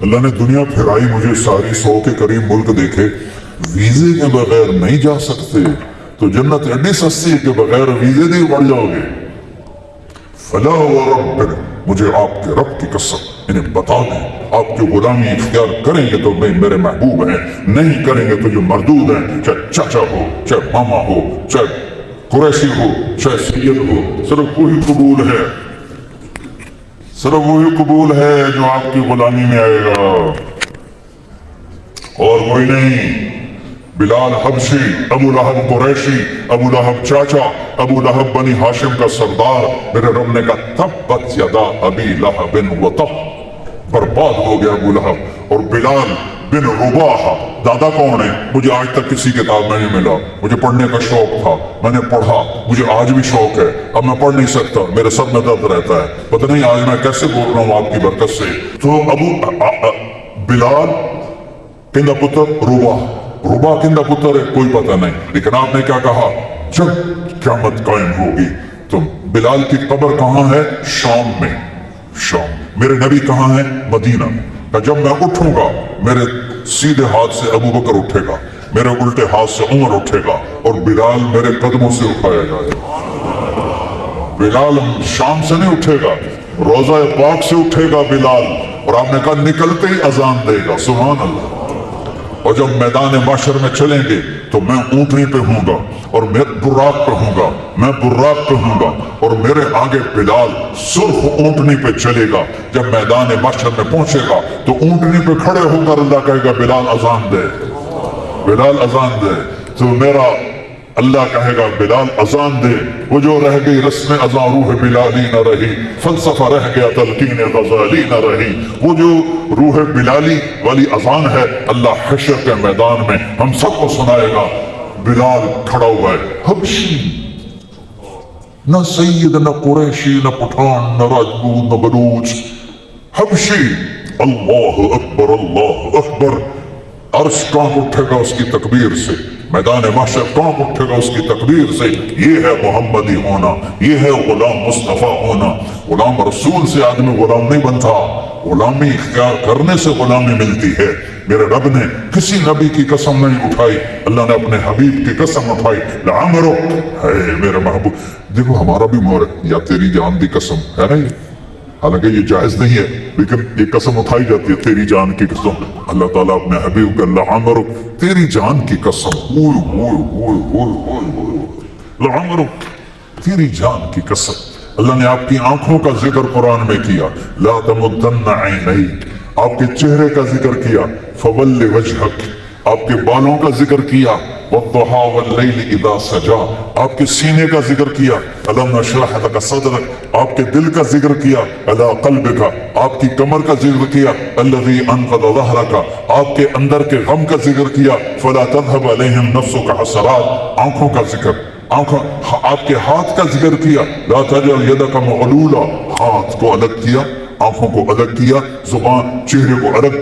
अल्लाह ने दुनिया फिराई मुझे सारी, 100 के करीब मुल्क देखे, वीजे के बगैर नहीं जा सकते, तो जन्नत एडी सस्ती है कि बगैर वीजे नहीं बढ़ जाओगे। फला व रब्बिक, मुझे आपके रब की कसम, इन्हें बता दें आपकी गुलामी इख्तियार करेंगे तो मैं मेरे महबूब हैं, नहीं करेंगे तो जो मरदूद हैं, चाहे चाचा हो, चाहे मामा हो, चाहे कुरैशी हो, चाहे सैयद हो, सिर्फ वही कबूल है, सिर्फ वही कबूल है जो आपकी गुलामी में आएगा और कोई नहीं। बिलाल हबशी, अबू लहब कुरैशी, अबू लहब चाचा, अबू लहब बनी हाशिम का सरदार, मेरे रब ने कहा तब्बत यदा अबी लहबिन व तब, बर्बाद हो गया अबू लहब। और बिलाल बिन रुबाहा, दादा कौन है मुझे आज तक किसी किताब में नहीं मिला, मुझे पढ़ने का शौक था, मैंने पढ़ा, मुझे आज भी शौक है, अब मैं पढ़ नहीं सकता, मेरे सर में दर्द रहता है, पता नहीं आज मैं कैसे बोल रहा हूँ आपकी बरकत से। तो बिलाल किंदा पुत्र रुबा, रुबा किंदा पुत्र है कोई पता नहीं, लेकिन आपने क्या कहा जब क़यामत कायम होगी तो बिलाल की कब्र कहाँ है, शाम में, शाम। मेरे नबी कहाँ है, मदीना में। जब मैं उठूंगा मेरे सीधे हाथ से अबू बकर उठेगा, मेरे उल्टे हाथ से उमर उठेगा और बिलाल मेरे कदमों से उठाया जाएगा। बिलाल शाम से नहीं उठेगा, रोजा पाक से उठेगा बिलाल, और आपने कहा निकलते ही अजान देगा, सुभान अल्लाह। और जब मैदान माशर में चलेंगे तो मैं ऊंटनी पे हूँगा और मैं बुर्राक पे हूँगा, मैं बुर्राक पे हूँगा और मेरे आगे बिलाल सुर्ख ऊंटनी पे चलेगा। जब मैदान माशर में पहुंचेगा तो ऊंटनी पे खड़े होकर अल्लाह कहेगा बिलाल अजान दे, बिलाल अजान दे। तो मेरा अल्लाह कहेगा बिलाल अजान दे। वो जो रह गई रस्म अज़ां रूह बिलाली न रही, फलसफा रह गया तलकीन गज़ाली न रही। वो जो रूह बिलाली वाली अजान है अल्लाह हशर के मैदान में हम सबको सुनाएगा। बिलाल खड़ा हुआ है, हबशी, न सैयद, न कुरैशी, न पठान, न राजपूत, न बलूच, हबशी अल्लाह अकबर। अर्श कांप उठेगा उसकी तकबीर से, मैदान महशर कांप उठेगा उसकी तकबीर से। ये है मोहम्मदी होना, ये है गुलाम मुस्तफा होना। गुलाम रसूल से आदमी गुलाम नहीं बनता, गुलामी इख्तियार करने से गुलामी मिलती है। मेरे रब ने किसी नबी की कसम नहीं उठाई, अल्लाह ने अपने हबीब की कसम उठाई। लामरो है मेरे महबूब। देखो हमारा भी मोर या तेरी जान की कसम है ना, ये हालांकि ये जायज नहीं है, लेकिन ये कसम उठाई जाती है, तेरी जान की कसम। अल्लाह ताला अपने हबीब का लामरो तेरी जान की कसम, लामरो तेरी जान की कसम। अल्लाह ने आपकी आंखों का जिक्र कुरान में किया, ला तमुद्दन्ना ऐनैक, आपके चेहरे का जिक्र किया, फवल्लि वजहक, आपके बालों का जिक्र किया, वद्दुहा वल्लैल इज़ा सजा, आपके सीने का जिक्र किया, अलम नशरह लक सदरक, आपके दिल का जिक्र किया, अला क़ल्बिका, आपकी कमर का जिक्र किया, अल्लज़ी अनक़ज़ ज़हरका, आपके अंदर के गम का जिक्र किया, फला तज़हब अलैहिम नफ्सुका हसरात, आंखों का जिक्र, आंखों आपके हाथ का जिक्र किया, ला तजअल यदका मग़लूला, हाथ को अलग किया, आंखों को अलग किया, जुबान चेहरे को अलग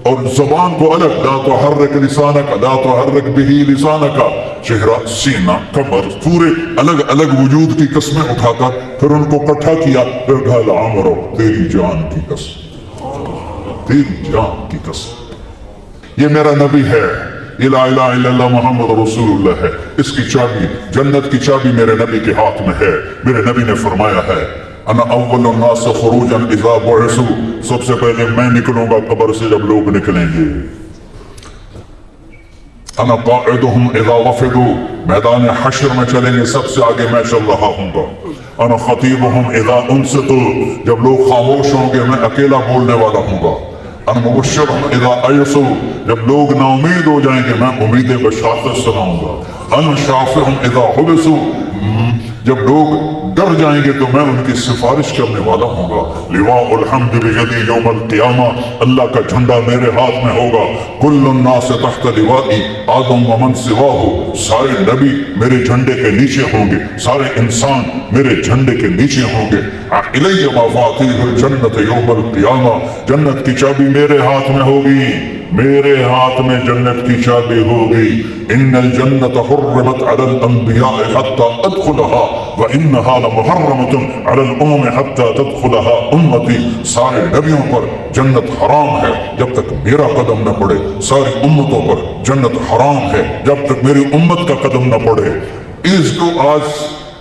और जबान को अलग। ला तुहर्रिक लिसानका, ला तुहर्रिक बिही लिसानका, चेहरा, सीना, कमर, पूरे अलग अलग वजूद की कस्में उठाकर फिर उनको इकट्ठा किया, फिर कहा लामरो तेरी जान की कसम, तेरी जान की कसम। ये मेरा नबी है, ये ला इलाहा इल्लल्लाह मुहम्मद रसूलुल्लाह है, इसकी चाबी, जन्नत की चाबी मेरे नबी के हाथ में है। मेरे नबी ने फरमाया है, अना अव्वलुन नास खुरूजन इज़ा बुइसू, सबसे पहले मैं निकलूंगा कब्र से जब लोग निकलेंगे। अना काइदुहुम इज़ा वफ़िदू, मैदान हश्र में चलेंगे सबसे आगे मैं चल रहा हूँगा। अना खतीबुहुम इज़ा उनसितू, जब लोग खामोश होंगे मैं अकेला बोलने वाला हूँगा। अना मुबश्शिरुहुम इज़ा अयसू, जब लोग नाउमीद हो जाएंगे मैं उम्मीद बशारत सुनाऊंगा। अना शाफ़िहुम इज़ा हुबिसू, जब लोग डर जाएंगे तो मैं उनकी सिफारिश करने वाला हूँगा। लिवाउल हम्द बियदी यौमल क़ियामा, अल्लाह का झंडा मेरे हाथ में होगा। कुल्लुन नास तहत लिवाई आदम व मन सिवाहु, सारे नबी मेरे झंडे के नीचे होंगे, सारे इंसान मेरे झंडे के नीचे होंगे। इलैया मफातीहुल जन्नत यौमल क़ियामा, जन्नत की चाबी मेरे हाथ में होगी, मेरे हाथ में जन्नत की चाबी होगी। इन्नल जन्नत हुर्रिमत अलल अंबिया हत्ता अदखुलहा व इन्नहा लमुहर्रमतुन अलल उम्म हत्ता तदखुलहा उम्मती, सारे नबियों पर जन्नत हराम है जब तक मेरा कदम न पड़े, सारी उम्मतों पर जन्नत हराम है जब तक मेरी उम्मत का कदम न पड़े। इसको आज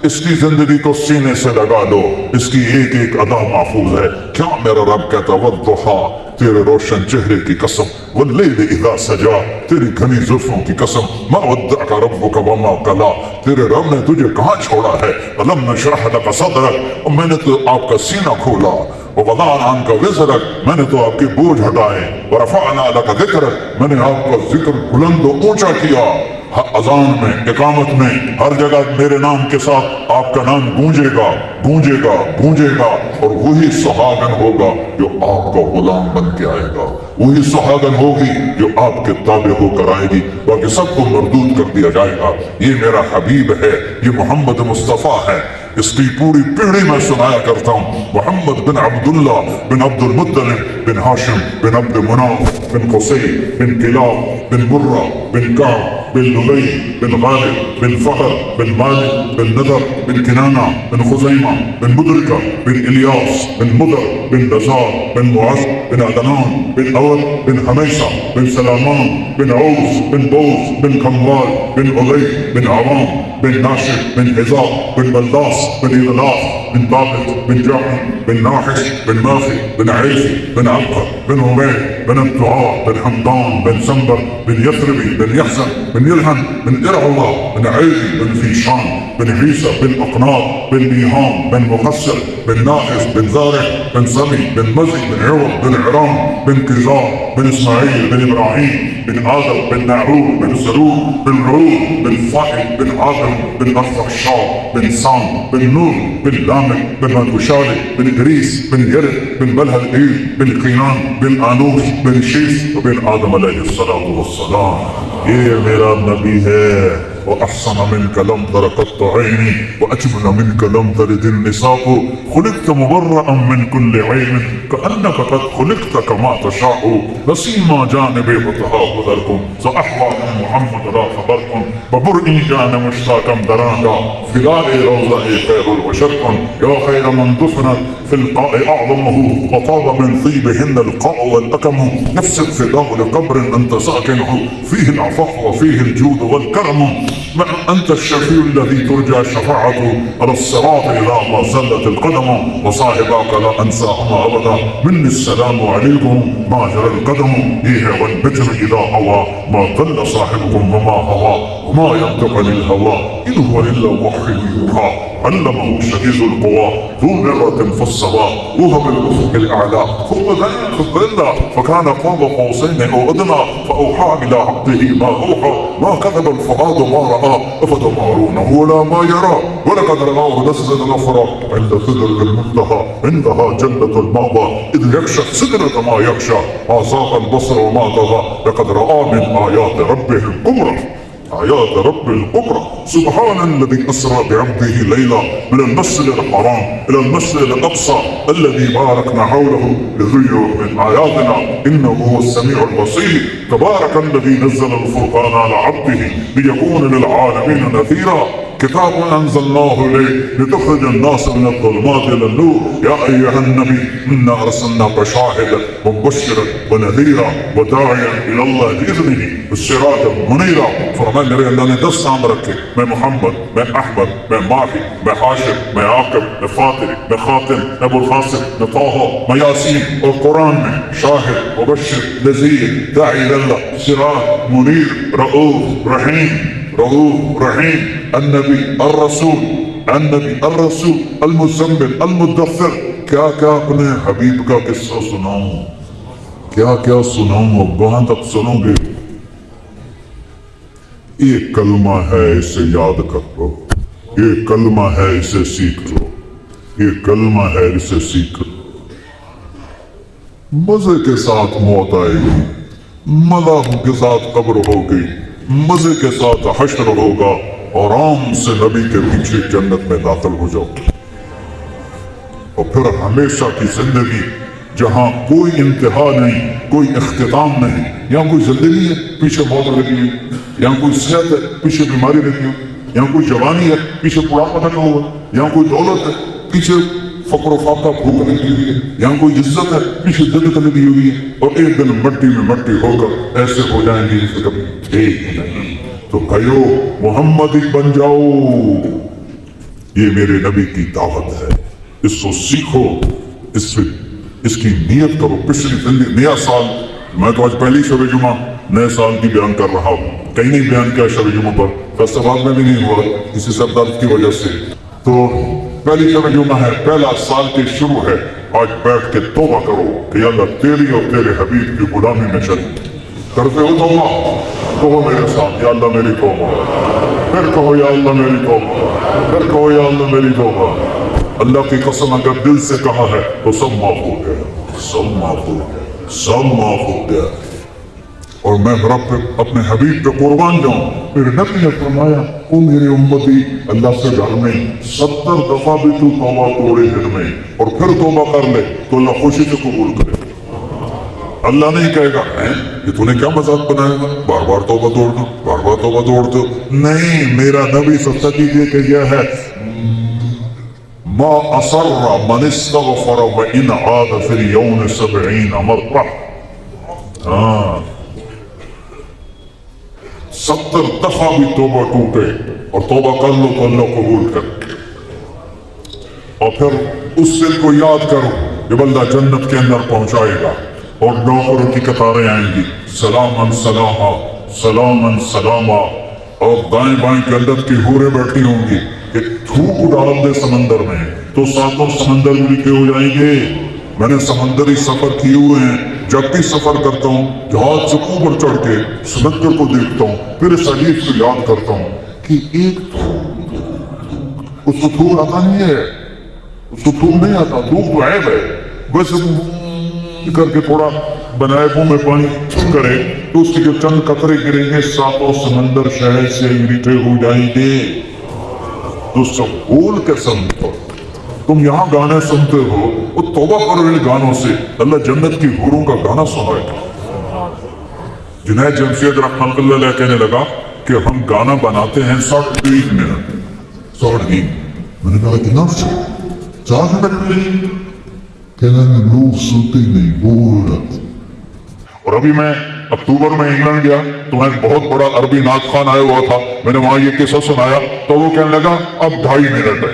इसकी जिंदगी को सीने से लगा लो, इसकी एक एक अदा महफूज है। क्या मेरा रब कहता, वद्दुहा तेरे रोशन चेहरे की कसम, वल्लैल इज़ा सजा तेरी घनी जुल्फों की कसम, मा वद्दअका रब्बुका वमा क़ला, तेरे रब ने तुझे कहाँ छोड़ा है। अलम नशरह लक सदरक, और मैंने तो आपका सीना खोला, ववदअना अन्का विज़रक, मैंने तो आपके बोझ हटाए, वरफ़अना लक ज़िक्रक, मैंने आपका जिक्र बुलंद और ऊंचा किया। अजान में, इकामत में, हर जगह मेरे नाम के साथ आपका नाम गूंजेगा, गूंजेगा, गूंजेगा, और वही सुहागन होगा जो आपका गुलाम बन के आएगा, वही सुहागन होगी जो आपके ताबे होकर आएगी, बाकी सबको मरदूद कर दिया जाएगा। ये मेरा हबीब है, ये मोहम्मद मुस्तफ़ा है, इसकी पूरी पीढ़ी में सुनाया करता हूँ। मोहम्मद बिन अब्दुल्ला बिन अब्दुल मुत्तलिब बिन हाशिम बिन अब्द मुनाफ बिन कुसै बिन किलाब बिन मुर्रा बिन काब बिन लुबई बिन गालिब बिन फहर बिन मालिक बिन नदर बिन किनाना बिन खुज़ैमा बिन मुदरिका बिन इलियास बिन मुदर बिन नज़ार बिन मुआज़ बिन अदनान बिन अवद बिन हमैसा बिन सलामान बिन औस बिन बौस बिन खम्वाल बिन उलै बिन आवाम बिन नाशिर बिन हिज़ाब बिन बल्दास बिन इगलास बिन बाबित बिन जाहन बिन नाहिश बिन माखी बिन ऐसी बिन अब्खर बिन उमैर बिन अब्दुआ बिन हमदान बिन संबर बिन यथरबी बिन यहसन बिन यलहन बिन इरअवा बिन ऐदी बिन ज़ीशान बिन ईसा बिन अक़नाब बिन नीहाम बिन मुक़स्सर बिन नाहिस बिन ज़ारिह बिन समी बिन मज़ी बिन इवद बिन इराम बिन किज़ार बिन इस्माईल बिन इब्राहीम बिन आदम बिन नाहूर बिन सरूर बिन रूद बिन फ़ाहिद बिन आदम बिन अरफ़ाशाद बिन साम बिन नूह बिन लामिक बिन मथूशालह बिन इदरीस बिन यरद बिन बलहल बिन क़ीनान बिन आनूस बिन शीस बिन आदम अलैहिस्सलातु वस्सलाम। ये मेरा नबी है। وأحسن منك لم تر قط عيني وأجمل منك لم تلد النساء خلقت مبرأ من كل عيب كأنك قد خلقت كما تشاء نسيما جانبي فتهاب دركم سأحوى من محمد لا خبركم ببرئي جان مشتاقا درانا فدائي روضائي خير البشر يا خير من دفنت في القاء أعظمه وطاب من طيبهن القاء والأكم نفس الفداء لقبر أنت ساكنه فيه العفاف وفيه الجود والكرم أنت الشفيع الذي ترجى شفاعته على الصراط إلى ما زلت القدم وصاحبك لا أنساهما أبدا مني السلام عليكم ما جرى القدم إيه والبجر إذا هوى ما ضل صاحبكم وما هوى وما ينطق للهوى إن هو إلا وحي يوحى علمه شديد القوى ذو مرة في الصباح وهو بالأفق الأعلى ثم دنا خبرنا فكان قاب قوسين أو أدنى فأوحى إلى عبده ما أوحى ما كذب الفؤاد ما رأى أفتمارونه ولا ما يرى ولقد رآه نزلة أخرى عند سدرة المنتهى عندها جنة المأوى إذ يخشى سدرة ما يخشى ما زاغ البصر وما طغى لقد رأى من آيات ربه الكبرى آيات رب الكبرى سبحان الذي أسرى بعبده ليلا من المسجد الحرام إلى المسجد الأقصى الذي باركنا حوله لنريه من آياتنا إنه هو السميع البصير تبارك الذي نزل الفرقان على عبده ليكون للعالمين نذيرا كتاب أنزلناه إليك لتخرج الناس من الظلمات إلى النور يا أيها النبي إنا أرسلناك شاهدا مبشرا ونذيرا وداعيا إلى الله بإذنه والسراجا منيرا فرمان میرے اللہ نے 10 نام رکھے میں محمد میں احمد میں ماہی میں حاشر میں عاقب میں فاتح میں خاتم میں ابو القاسم میں طه میں یاسین اور قرآن میں شاہد مبشر نذیر داعی إلى الله سراج منیر رؤوف رحیم النبی الرسول المزمل المدثر کیا اپنے حبیب کا قصہ سناؤں کیا سناؤں اب کہاں تک سنو گے ایک کلمہ ہے اسے یاد کر لو ایک کلمہ ہے اسے سیکھ لو ایک کلمہ ہے اسے سیکھ لو مزے کے ساتھ موت آئے گی مذاق کے ساتھ قبر ہوگی مزے کے ساتھ حشر ہوگا آرام سے نبی کے پیچھے جنت میں داخل ہو جاؤ اور پھر ہمیشہ کی زندگی جہاں کوئی انتہا نہیں کوئی اختتام نہیں یہاں کوئی زندگی ہے پیچھے موت لگی ہوئی یہاں کوئی صحت ہے پیچھے بیماری لگی ہوئی یہاں کوئی جوانی ہے پیچھے بڑھاپا لگا ہوا یہاں کوئی دولت ہے پیچھے فقر و فاقہ بھوک لگی ہوئی ہے یہاں کوئی عزت ہے پیچھے ذلت لگی ہوئی ہے اور ایک دن مٹی میں مٹی ہو کر ایسے ہو جائیں گے جیسے کبھی ایک نہیں تو بھائیو محمدی بن جاؤ یہ میرے نبی کی دعوت ہے اس کو سیکھو اس کی نیت کرو پچھلی زندگی نیا سال میں تو آج پہلی شب جمعہ نئے سال کی بیان کر رہا ہوں کہیں نہیں بیان کیا شب جمعہ پر فیسٹیول میں بھی نہیں ہوا کسی سر درد کی وجہ سے تو پہلی شب جمعہ ہے پہلا سال کی شروع ہے آج بیٹھ کے توبہ کرو کہ یا اللہ تیری اور تیرے حبیب کی غلامی میں چل کرتے ہو توبہ کہو میرے ساتھ یا اللہ میری توبہ پھر کہو یا اللہ میری توبہ پھر کہو یا اللہ میری توبہ اللہ کی قسم اگر دل سے کہا ہے تو سب معاف ہو گیا سب معاف ہو گیا اور میں رب اپنے حبیب پہ قربان جاؤں میرے نبی نے فرمایا او میری امتی اللہ سے ڈر میں 70 دفعہ بھی تو توبہ توڑے دن میں اور پھر توبہ کر لے تو اللہ خوشی سے قبول کرے اللہ نہیں کہے گا یہ تو نے کیا مذاق بنایا گا بار بار توبہ توڑ دو نہیں میرا نبی سچا کیجئے کہ یہ ہے ما اصر من استغفر وان عاد في اليوم 70 مرة 70 دفعہ بھی توبہ ٹوٹے اور توبہ کر لو تو اللہ قبول کر اور پھر اس دل کو یاد کرو یہ بندہ جنت کے اندر پہنچائے گا اور نوکروں کی قطاریں آئیں گی سلاماً سلاما اور دائیں بائیں جنت کی حوریں بیٹھی ہوں گی کہ تھوک ڈال دے سمندر میں تو ساتوں سمندر لکھے ہو جائیں گے میں نے سمندری سفر کیے ہوئے ہیں جب بھی سفر کرتا ہوں جہاز سے اوپر چڑھ کے سمندر کو دیکھتا ہوں پھر اس حدیث کو یاد کرتا ہوں کہ ایک اس کو تھوک آتا نہیں ہے اس کو تھوک نہیں آتا تھوک تو عیب ہے ویسے کر کے تھوڑا बनाए मुंह में पानी करे तो उसके जो चंद कतरे गिरेंगे सातों समंदर शहर से मीठे हो जाएंगे। दोस्तों बोल के समझो, तुम यहाँ गाने सुनते हो, वो तौबा करो इन गानों से, अल्लाह जन्नत की हूरों का गाना सुनाएगा। जुनैद जमशेद रहमतुल्लाह कहने लगा कि हम गाना बनाते हैं 60 मिनट, 60। मैंने कहा इतना 4 मिनट में, कहना लोग सुनते नहीं, बोल। और अभी मैं अक्टूबर में इंग्लैंड गया तो वहां एक बहुत बड़ा अरबी नाच खान आया हुआ था, मैंने वहां ये किस्सा सुनाया तो वो कहने लगा अब 2.5 मिनट है,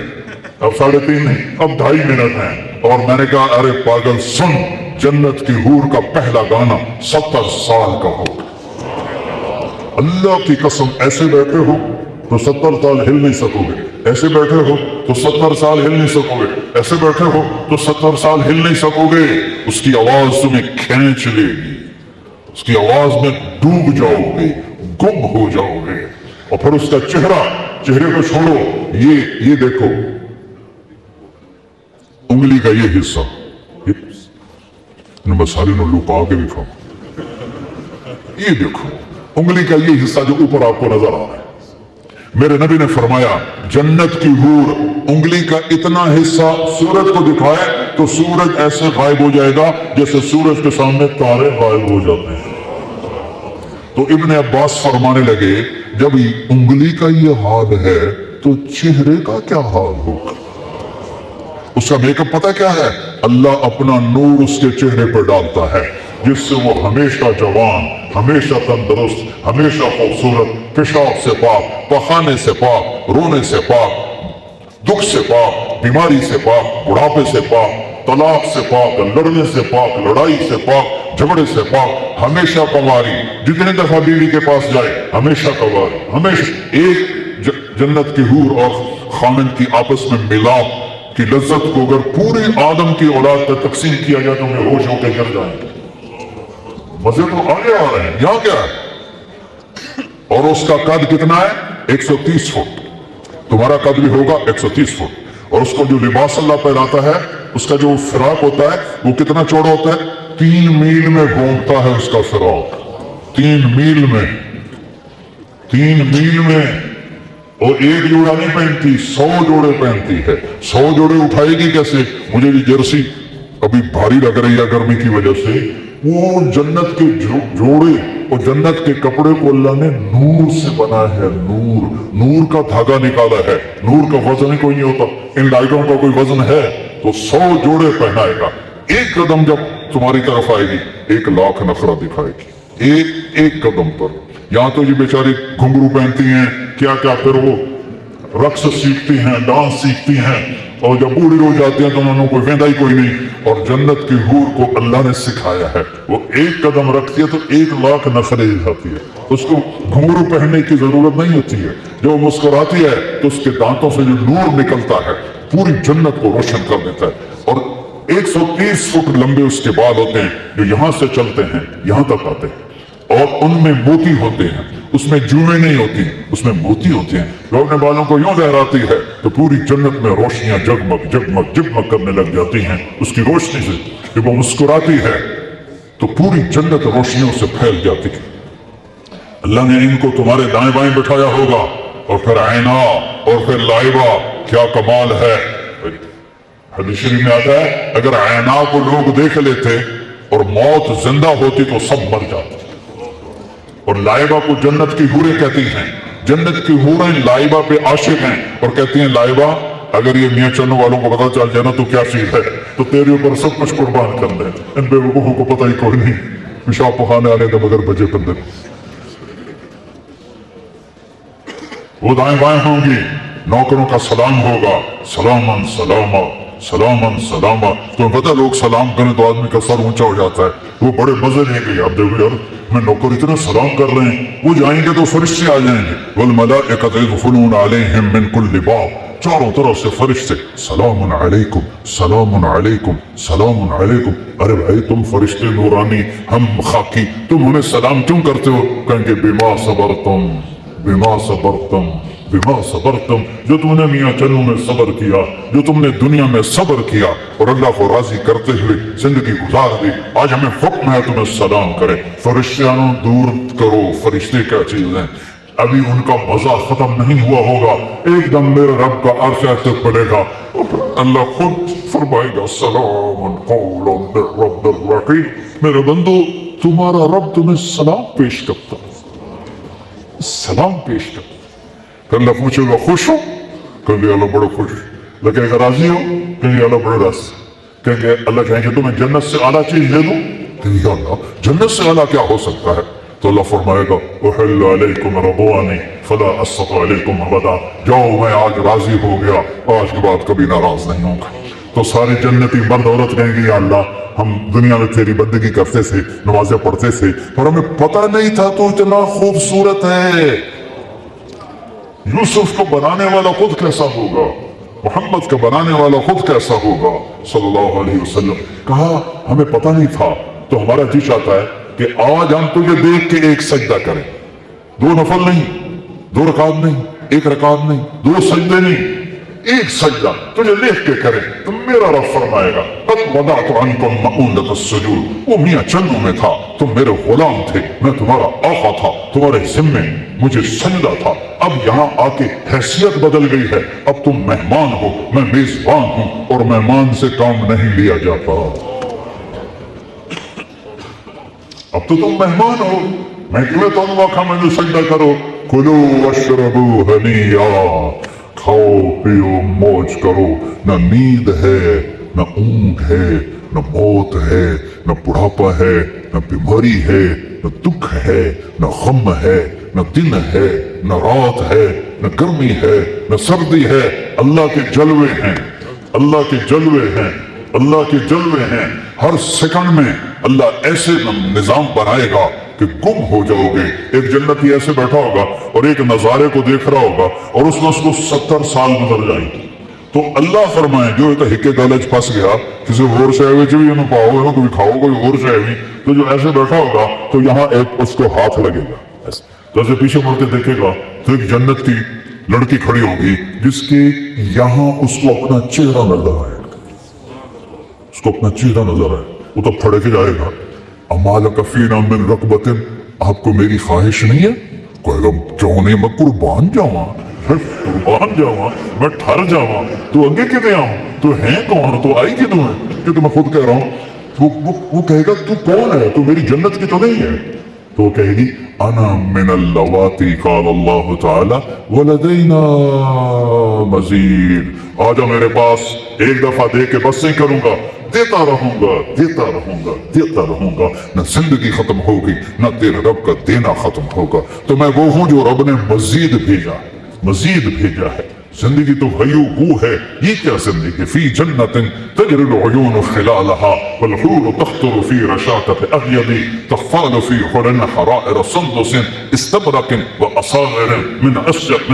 अब 3.5 नहीं, अब 2.5 मिनट है। और मैंने कहा अरे पागल सुन, जन्नत की हूर का पहला गाना 70 साल का होगा। अल्लाह की कसम, ऐसे बैठे हो तो 70 साल हिल नहीं सकोगे, ऐसे बैठे हो तो 70 साल हिल नहीं सकोगे, ऐसे बैठे हो तो 70 साल हिल नहीं सकोगे। उसकी आवाज तुम्हें खींच लेगी, उसकी आवाज में डूब जाओगे, गुम हो जाओगे। और फिर उसका चेहरे को छोड़ो, ये देखो उंगली का ये हिस्सा, मैं सारे लुका के दिखाऊं, ये देखो उंगली का ये हिस्सा जो ऊपर आपको नजर आ रहा है। मेरे नबी ने फरमाया जन्नत की हूर उंगली का इतना हिस्सा सूरज को दिखाए तो सूरज ऐसे गायब हो जाएगा जैसे सूरज के सामने तारे गायब हो जाते हैं। तो इब्ने अब्बास फरमाने लगे जब उंगली का ये हाल है तो चेहरे का क्या हाल होगा। उसका मेकअप पता क्या है, अल्लाह अपना नूर उसके चेहरे पर डालता है जिससे वो हमेशा जवान, हमेशा तंदुरुस्त, हमेशा खूबसूरत, पेशाब से पाक, पखाने से पाक, रोने से पाक, दुख से पाक, बीमारी से पाक, बुढ़ापे से पाक, तलाक से पाक, लड़ने से पाक, लड़ाई से पाक, झगड़े से पाक, हमेशा कंवारी, जितने दफा बीवी के पास जाए हमेशा कंवारी, हमेशा एक जन्नत की हूर और खामिन की आपस में मिलाप की लज्जत को अगर पूरी आदम की औलाद पर तकसीम किया जाए तो हमें होश होकर गिर जाएंगे। मजे तो आगे आ रहे हैं, यहां क्या है। और उसका कद कितना है, 130 फुट, तुम्हारा कद भी होगा 130 फुट। और उसको जो लिबास अल्लाह पहनाता है, उसका जो फिराक होता है वो कितना चौड़ा होता है, 3 मील में घूमता है उसका फिराक, 3 मील में, 3 मील में। और एक जोड़ा नहीं पहनती, 100 जोड़े पहनती है। 100 जोड़े उठाएगी कैसे, मुझे भी जर्सी अभी भारी लग रही है गर्मी की वजह से। वो जन्नत के जोड़े और जन्नत के कपड़े को अल्लाह ने नूर से बनाया है, नूर का धागा निकाला है। नूर का वजन ही कोई नहीं होता, इन लाइटों का कोई वजन है तो 100 जोड़े पहनाएगा। एक कदम जब तुम्हारी तरफ आएगी 1 लाख नखरा दिखाएगी, एक कदम पर। यहां तो ये बेचारी घुंघरू पहनती हैं, क्या क्या, फिर वो रक्स सीखती हैं, डांस सीखती हैं, और जब बूढ़ी हो जाती हैं तो उन्होंने कोई वेंदा ही कोई नहीं। और जन्नत की हूर को अल्लाह ने सिखाया है, वो 1 कदम रखती है तो 1 लाख नखरे दिखाती है। उसको घुंघरू पहनने की जरूरत नहीं होती है, जब वो मुस्कुराती है तो उसके दांतों से जो नूर निकलता है पूरी जन्नत को रोशन कर देता है। और 130 फुट लंबे उसके बाल होते हैं जो यहां से चलते हैं यहां तक आते हैं, और उनमें मोती होते हैं, उसमें जुएं नहीं होती, उसमें मोती होते हैं। जो अपने बालों को यूं लहराती है तो पूरी जन्नत में रोशनियां जगमग जगमग जगमग करने लग जाती हैं उसकी रोशनी से। जब वो मुस्कुराती है तो पूरी जन्नत रोशनियों से फैल जाती है। अल्लाह ने इनको तुम्हारे दाएं बाएं बिठाया होगा, और फिर आईना और फिर लाइबा, क्या कमाल है। हदीस शरीफ में आता है अगर आईना को लोग देख लेते और मौत जिंदा होती तो सब मर जाते। और लाइबा को जन्नत की हूरें कहती हैं, जन्नत की हूरें लाइबा पे आशिक हैं और कहती हैं लाइबा अगर ये मियां चलने वालों को पता चल जाए ना तो क्या चीज है, तो तेरे ऊपर सब कुछ कुर्बान कर दे। इन बेवकूफों को पता ही कोई नहीं, पेशाब पखाने आने का मगर बजे बंदे। वो दाएं बाएं होंगी, नौकरों का सलाम होगा, सलामन सलामा सलामन सलामा। तो पता लोग सलाम करें तो आदमी का सर ऊंचा हो जाता है, वो बड़े मजे लेंगे। आप देखो यार मैं नौकर इतना सलाम कर रहे हैं, वो जाएंगे तो फरिश्ते आ जाएंगे, वल मलाइकतु यदखुलून अलैहिम मिन कुल्लि बाब, चारों तरफ से फरिश्ते सलामुन अलैकुम सलामुन अलैकुम सलामुन अलैकुम। अरे भाई तुम फरिश्ते नूरानी हम खाकी, तुम हमें सलाम क्यों करते हो? कहेंगे बिमा सबरतुम बिमा सबरतुम बिमा सबरतुम, जो तुमने मियाँ चन्नू में सबर किया, जो तुमने दुनिया में सबर किया और अल्लाह को राजी करते हुए जिंदगी गुजार दी, आज हमें हुक्म है तुम्हें सलाम करे। फरिश्तानों दूर करो, फरिश्ते क्या चीज हैं, अभी उनका मजा खत्म नहीं हुआ होगा, एकदम मेरे रब का अर्श ऐसे खुलेगा और अल्लाह खुद फरमाएगा सलाम कौलन मिर रब्बिर रहीम। मेरे बंदो, तुम्हारा रब तुम्हें सलाम पेश करता है, सलाम पेश करता है। फिर अल्लाह पूछेगा खुश हो, कहेंगे अल्लाह बड़ा खुश। अल्लाह कहेगा राजी हो, कहेंगे अल्लाह बड़ा राजी। कहेंगे अल्लाह कहेंगे तुम्हें जन्नत से आला चीज दे दूं, कहेंगे अल्लाह जन्नत से आला क्या हो सकता है? तो अल्लाह फरमाएगा उहल्ला अलैकुम रज़वानी फला अस्क़ा अलैकुम अबदा, जाओ मैं आज राजी हो गया, आज के बाद कभी नाराज नहीं होगा। तो सारे जन्नती मर्द औरत कहेंगे या अल्लाह हम दुनिया में तेरी बंदगी करते थे, नमाजें पढ़ते थे, पर हमें पता नहीं था तो इतना खूबसूरत है। यूसुफ को बनाने वाला खुद कैसा होगा, मोहम्मद को बनाने वाला खुद कैसा होगा सल्लल्लाहु अलैहि वसल्लम। कहा हमें पता नहीं था, तो हमारा जी चाहता है कि आज हम तुझे देख के एक सजदा करें, दो नफल नहीं, दो रकात नहीं, एक रकात नहीं, दो सजदे नहीं, एक सजदा तुझे देख के करें। तो मेरा रब फरमाएगा कद वदाअतु अन्कुम मऊनत अस्सुजूद, वो मियाँ चन्नू में था, तुम मेरे गुलाम थे, मैं तुम्हारा आका था, तुम्हारे जिम्मे मुझे सजदा था। अब यहाँ आके हैसियत बदल गई है, अब तुम मेहमान हो, मैं मेजबान हूं और मेहमान से काम नहीं लिया जाता। अब तो तुम मेहमान हो, मैं तुम्हें तो मौका मैंने सजदा करो। कुलू वशरबू हनिया, खाओ पियो मौज करो, न नींद है, न ऊंघ है, न मौत है, न बुढ़ापा है, न बीमारी है, न दुख है, न गम है, न दिन है, न रात है, न गर्मी है, न सर्दी है। अल्लाह के जलवे हैं, अल्लाह के जलवे हैं, अल्लाह के जलवे हैं। हर सेकंड में अल्लाह ऐसे निजाम बनाएगा कि गुम हो जाओगे। एक जन्नती ऐसे बैठा होगा और एक नजारे को देख रहा होगा और उसमें उसको 70 साल गुजर जाएंगे। तो अल्लाह फरमाए जो तो हिक्के गलज फंस गया, किसी और शहर भी इन्हों पाओ, इन्हों कोई खाओ, कोई और शहर भी, तो जो ऐसे बैठा होगा तो यहाँ एक उसको हाथ लगेगा, तो ऐसे पीछे मुड़ के देखेगा तो एक जन्नत की लड़की खड़ी होगी जिसके यहाँ उसको अपना चेहरा नजर आएगा, उसको अपना चेहरा नजर आए। वो तो फड़क जाएगा, अमाल कफीना मिन रकबतिन, आपको मेरी ख्वाहिश नहीं है? कहेगा क्यों नहीं, मैं कुर्बान जावा, कुर्बान जावा, मैं ठहर जावा, तू आगे कितने आऊं, तू है कौन, तो आई क्यों है कि मैं खुद कह रहा हूं। वो कहेगा तू कौन है, तू मेरी जन्नत की तो नहीं है? तो वो कहेगी अना मिनल लवाती काल अल्लाह ताला वलदैना मजीद, आजा मेरे पास, एक दफा दे के बस नहीं करूंगा, देता रहूंगा, देता रहूंगा, देता रहूंगा, न जिंदगी खत्म होगी, न तेरे रब का देना खत्म होगा। तो मैं वो हूं जो रब ने मजीद भेजा, मजीद भेजा है। जिंदगी तो गयू वो है, ये क्या जिंदगी, फी जन्नतिन तजरिल उयून खिलालहा वल हूर तख्तुरु फी रशाकत अगयदी तख्फालु फी हुरन हराइर सुंदुसिन इस्तबरकिन व असागिरिन मिन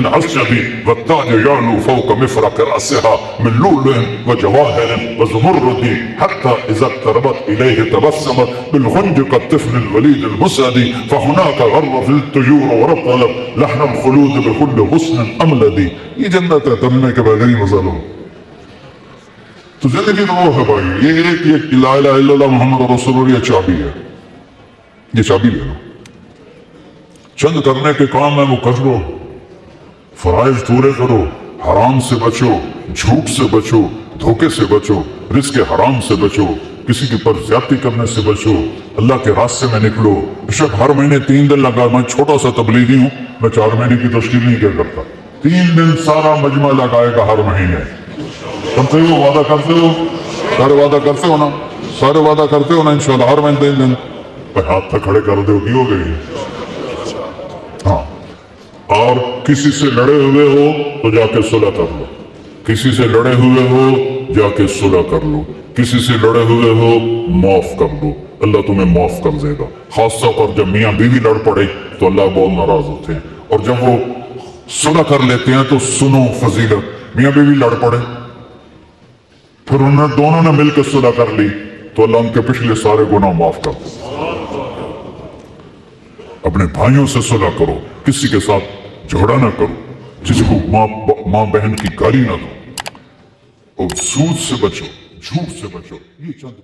असजदी व ताज यालू फौक मिफरक रअसिहा मिन लुलुइन व जवाहिरिन व ज़ुमरुदी हत्ता इज़ा इक़तरबत इलैहि तबस्समत बिलगुंज कत्तिफ़्ल अलवलीद अलमुसअदी फहुनाका गर्रत अत्तुयूर व रतलत लहन अलखुलूद बिकुल्ल हुस्न अमलदी। ये जन्नत है, तन्ने के बगैर ही मजा लो। तो जिंदगी तो वो है भाई, ये एक ला इलाहा इल्लल्लाह मुहम्मद रसूलुल्लाह चाबी है, ये चाबी ले लो। चंद करने के काम है वो कर लो, फराइज पूरे करो, हराम से बचो, झूठ से बचो, धोखे से बचो, रिस्क हराम से बचो, किसी के पर ज्यादती करने से बचो, अल्लाह के रास्ते में निकलो। बेशक हर महीने 3 दिन लगा, मैं छोटा सा तबलीगी हूँ, मैं 4 महीने की तशकील नहीं किया करता, 3 दिन सारा मजमा लगाएगा हर महीने। करते हो, वादा करते हो, सारे वादा करते हो ना, सारे वादा करते हो ना इंशाल्लाह हर महीने 3 दिन। हाथ तक खड़े कर दो की हो गई। हाँ, और किसी से लड़े हुए हो तो जाके सुलह कर लो, किसी से लड़े हुए हो जाके सुलह कर लो, किसी से लड़े हुए हो माफ कर लो, अल्लाह तुम्हें माफ कर देगा। खासतौर पर जब मियाँ बीवी लड़ पड़े तो अल्लाह बहुत नाराज होते हैं, और जब वो सुलह कर लेते हैं तो सुनो फजीलत, मियाँ बीवी लड़ पड़े फिर उन्होंने दोनों ने मिलकर सुलह कर ली तो अल्लाह उनके पिछले सारे गुनाह माफ कर दे। अपने भाइयों से सुलह करो, किसी के साथ झगड़ा ना करो, کسی کو ماں بہن کی گالی نہ دو اور سود سے بچو، جھوٹ سے بچو. یہ چند